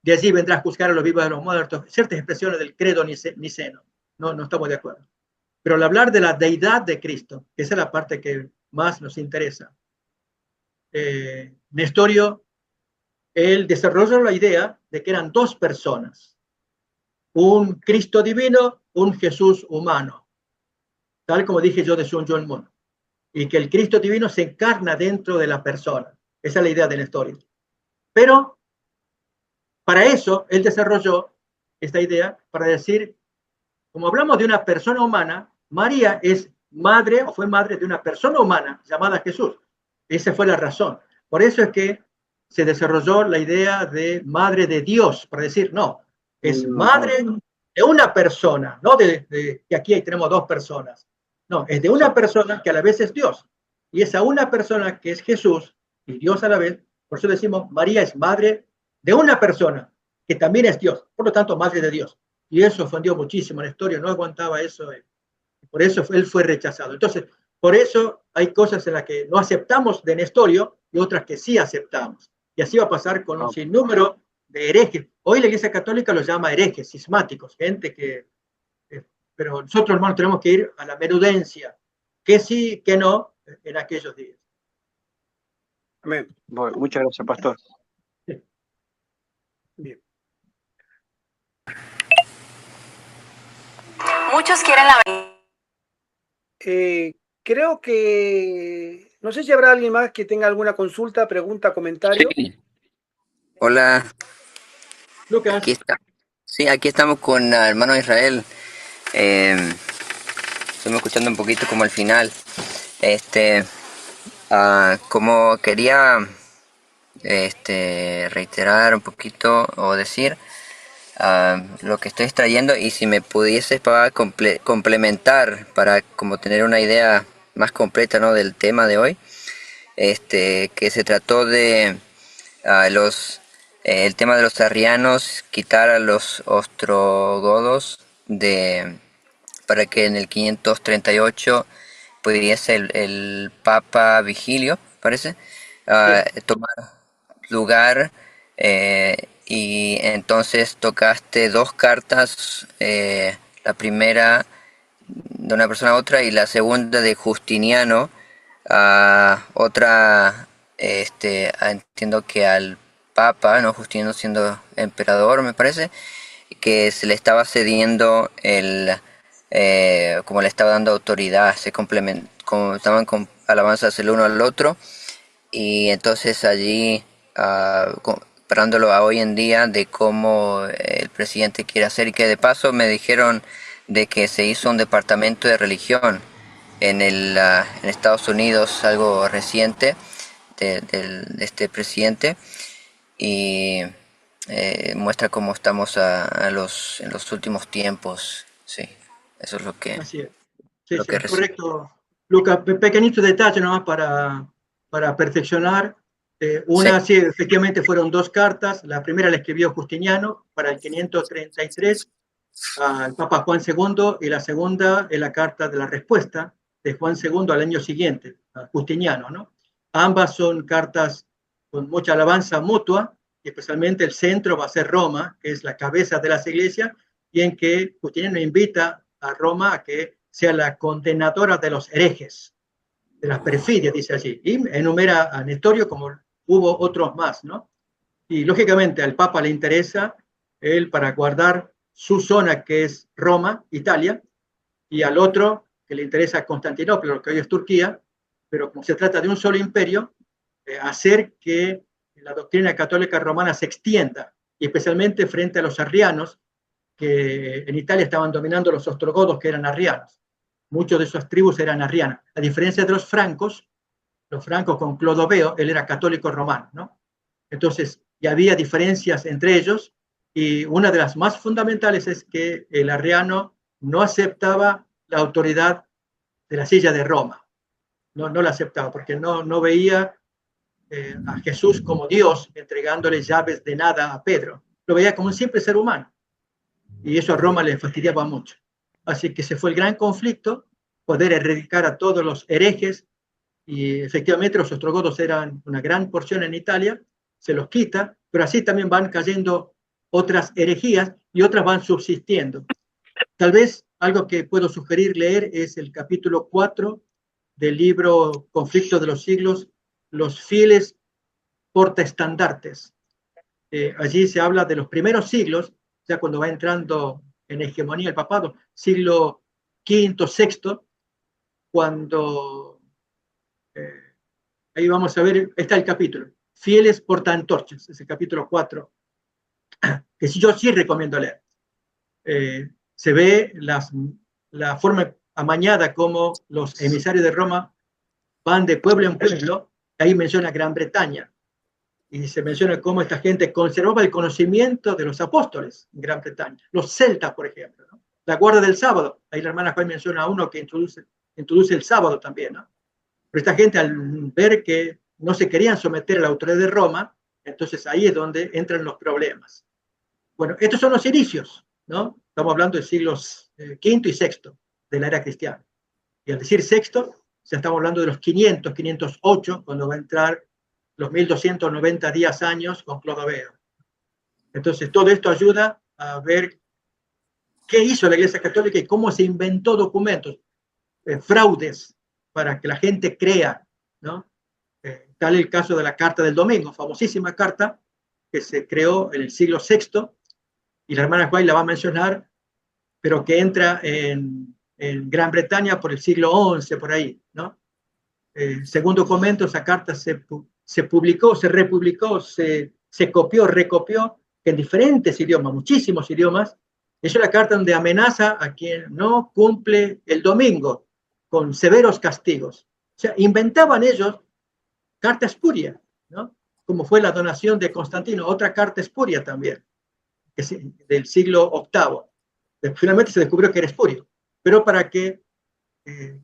De allí vendrá a juzgar a los vivos y a los muertos, ciertas expresiones del credo niceno, no estamos de acuerdo. Pero al hablar de la deidad de Cristo, que esa es la parte que más nos interesa, Nestorio, él desarrolló la idea de que eran 2 personas, un Cristo divino, un Jesús humano, tal como dije yo de Sun Myung Moon, y que el Cristo divino se encarna dentro de la persona. Esa es la idea de Nestorio. Pero para eso él desarrolló esta idea para decir, como hablamos de una persona humana, María es madre o fue madre de una persona humana llamada Jesús. Esa fue la razón. Por eso es que se desarrolló la idea de madre de Dios, para decir, no, es madre de una persona, no que aquí tenemos 2 personas. No, es de una persona que a la vez es Dios. Y esa una persona que es Jesús y Dios a la vez, por eso decimos, María es madre de una persona que también es Dios, por lo tanto, madre de Dios. Y eso ofendió muchísimo a Nestorio, no aguantaba eso. Por eso él fue rechazado. Entonces, por eso hay cosas en las que no aceptamos de Nestorio y otras que sí aceptamos. Y así va a pasar con un sinnúmero de herejes. Hoy la Iglesia Católica los llama herejes, cismáticos, gente que... pero nosotros, hermanos, tenemos que ir a la menudencia, que sí, que no, en aquellos días. Amén. Bueno, muchas gracias, pastor. Bien. Muchos quieren la... Creo que, no sé si habrá alguien más que tenga alguna consulta, pregunta, comentario. Sí. Hola, Lucas, aquí está. Sí, aquí estamos con el hermano Israel. Estamos escuchando un poquito como al final. Como quería reiterar un poquito o decir lo que estoy extrayendo, y si me pudieses para complementar para como tener una idea más completa, ¿no?, del tema de hoy, que se trató de el tema de los arrianos, quitar a los ostrogodos para que en el 538 pudiese el Papa Vigilio, parece, tomar lugar, y entonces tocaste dos cartas, la primera de una persona a otra y la segunda de Justiniano a otra, entiendo que al Papa, ¿no?, Justiniano siendo emperador, me parece, que se le estaba cediendo como le estaba dando autoridad, se estaban con alabanzas el uno al otro, y entonces allí, comparándolo a hoy en día de cómo el presidente quiere hacer, y que de paso me dijeron de que se hizo un departamento de religión en Estados Unidos, algo reciente de este presidente, y muestra cómo estamos en los últimos tiempos. Sí, eso es así es. Sí, lo sí, que recibo. correcto. Lucas, pequeñito detalle nomás para perfeccionar. Sí, Una, sí, efectivamente fueron dos cartas. La primera la escribió Justiniano para el 533 al Papa Juan II, y la segunda es la carta de la respuesta de Juan II al año siguiente, a Justiniano, ¿no? Ambas son cartas con mucha alabanza mutua, y especialmente el centro va a ser Roma, que es la cabeza de las iglesias, y en que Justiniano invita a Roma a que sea la condenadora de los herejes, de las perfidias, dice allí, y enumera a Nestorio como hubo otros más, ¿no? Y lógicamente al Papa le interesa él para guardar su zona, que es Roma, Italia, y al otro que le interesa Constantinopla, lo que hoy es Turquía, pero como se trata de un solo imperio, hacer que la doctrina católica romana se extienda, y especialmente frente a los arrianos, que en Italia estaban dominando los ostrogodos, que eran arrianos. Muchos de esas tribus eran arrianas. A diferencia de los francos con Clodoveo, él era católico romano, ¿no? Entonces, ya había diferencias entre ellos, y una de las más fundamentales es que el arriano no aceptaba la autoridad de la silla de Roma, no la aceptaba, porque no veía a Jesús como Dios entregándole llaves de nada a Pedro, lo veía como un simple ser humano, y eso a Roma le fastidiaba mucho. Así que se fue el gran conflicto, poder erradicar a todos los herejes, y efectivamente los ostrogodos eran una gran porción en Italia, se los quita, pero así también van cayendo otras herejías y otras van subsistiendo. Tal vez algo que puedo sugerir leer es el capítulo 4 del libro Conflicto de los Siglos, los fieles portaestandartes. Allí se habla de los primeros siglos, ya cuando va entrando en hegemonía el papado, siglo V, VI, cuando ahí vamos a ver, está el capítulo, fieles portaantorchas, es el capítulo 4, que yo sí recomiendo leer. Se ve la forma amañada como los emisarios de Roma van de pueblo en pueblo, ahí menciona Gran Bretaña, y se menciona cómo esta gente conservaba el conocimiento de los apóstoles en Gran Bretaña, los celtas, por ejemplo, ¿no? La guardia del sábado, ahí la hermana Juan menciona a uno que introduce el sábado también, ¿no? Pero esta gente, al ver que no se querían someter a la autoridad de Roma, entonces ahí es donde entran los problemas. Bueno, estos son los inicios, ¿no? Estamos hablando de siglos V y VI de la era cristiana. Y al decir sexto, ya estamos hablando de los 500, 508, cuando va a entrar los 1290 años con Clodoveo. Entonces, todo esto ayuda a ver qué hizo la Iglesia Católica y cómo se inventó documentos, fraudes, para que la gente crea, ¿no? tal el caso de la Carta del Domingo, famosísima carta que se creó en el siglo VI, y la hermana White la va a mencionar, pero que entra en Gran Bretaña por el siglo XI, por ahí, ¿no? Según documento, esa carta se publicó, se republicó, se copió, recopió en diferentes idiomas, muchísimos idiomas. Es una carta donde amenaza a quien no cumple el domingo con severos castigos. O sea, inventaban ellos carta espuria, ¿no? Como fue la donación de Constantino, otra carta espuria también, que es del siglo VIII. Finalmente se descubrió que era espurio, pero para que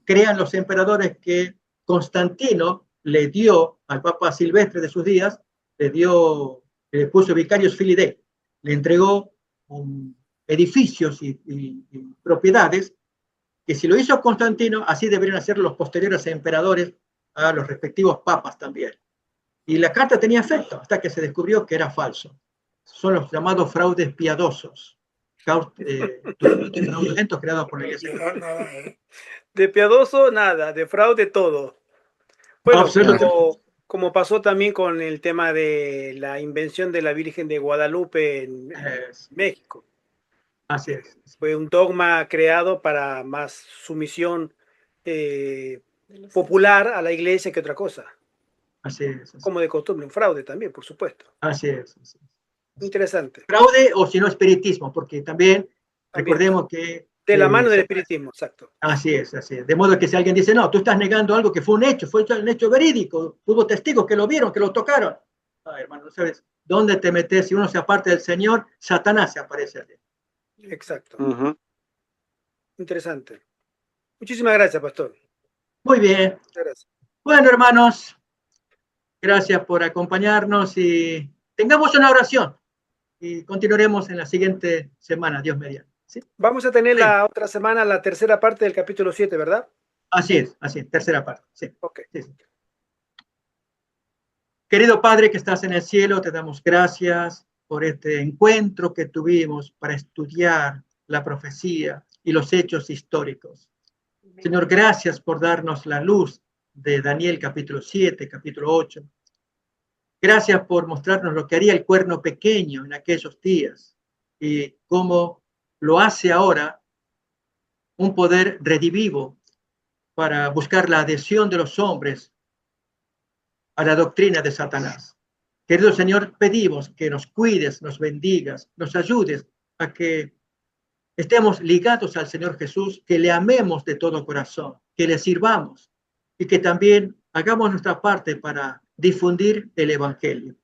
crean los emperadores que Constantino le dio al Papa Silvestre de sus días, le puso vicarios filii Dei, le entregó edificios y propiedades, que si lo hizo Constantino, así deberían hacer los posteriores emperadores a los respectivos papas también. Y la carta tenía efecto hasta que se descubrió que era falso. Son los llamados fraudes piadosos, fraudulentos creados por la Iglesia. De piadoso, nada, de fraude, todo. Bueno, como pasó también con el tema de la invención de la Virgen de Guadalupe en México. Así es. Fue un dogma creado para más sumisión popular a la iglesia que otra cosa. Así es. Como de costumbre, un fraude también, por supuesto. Así es. Interesante. Fraude o si no espiritismo, porque también recordemos que... De la mano del espiritismo, exacto. Así es, así es. De modo que si alguien dice, no, tú estás negando algo que fue un hecho verídico, hubo testigos que lo vieron, que lo tocaron. Ay, hermano, no sabes dónde te metes. Si uno se aparte del Señor, Satanás se aparece allí. Exacto. Interesante. Muchísimas gracias, pastor. Muy bien. Gracias. Bueno, hermanos, gracias por acompañarnos y tengamos una oración y continuaremos en la siguiente semana, Dios mediante. ¿Sí? Vamos a tener la otra semana la tercera parte del capítulo 7, ¿verdad? Así es, tercera parte. Sí. Okay. Sí. Querido Padre que estás en el cielo, te damos gracias por este encuentro que tuvimos para estudiar la profecía y los hechos históricos. Señor, gracias por darnos la luz de Daniel capítulo 7, capítulo 8. Gracias por mostrarnos lo que haría el cuerno pequeño en aquellos días y cómo lo hace ahora un poder redivivo para buscar la adhesión de los hombres a la doctrina de Satanás. Querido Señor, pedimos que nos cuides, nos bendigas, nos ayudes a que estemos ligados al Señor Jesús, que le amemos de todo corazón, que le sirvamos y que también hagamos nuestra parte para difundir el Evangelio.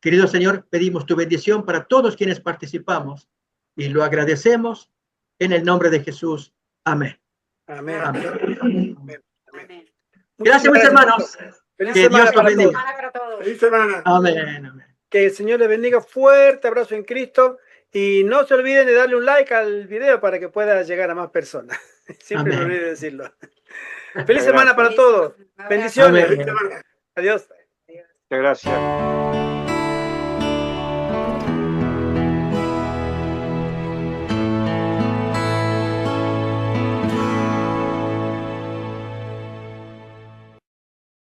Querido Señor, pedimos tu bendición para todos quienes participamos y lo agradecemos en el nombre de Jesús. Amén. Amén. Amén. Amén. Gracias, mis hermanos. Feliz Que semana Dios los para bendiga. todos. Feliz semana. Amén, amén. Que el Señor les bendiga. Fuerte abrazo en Cristo. Y no se olviden de darle un like al video para que pueda llegar a más personas. Siempre Amén. me olvido decirlo. Feliz semana para todos. Bendiciones. Amén. Adiós. Muchas gracias.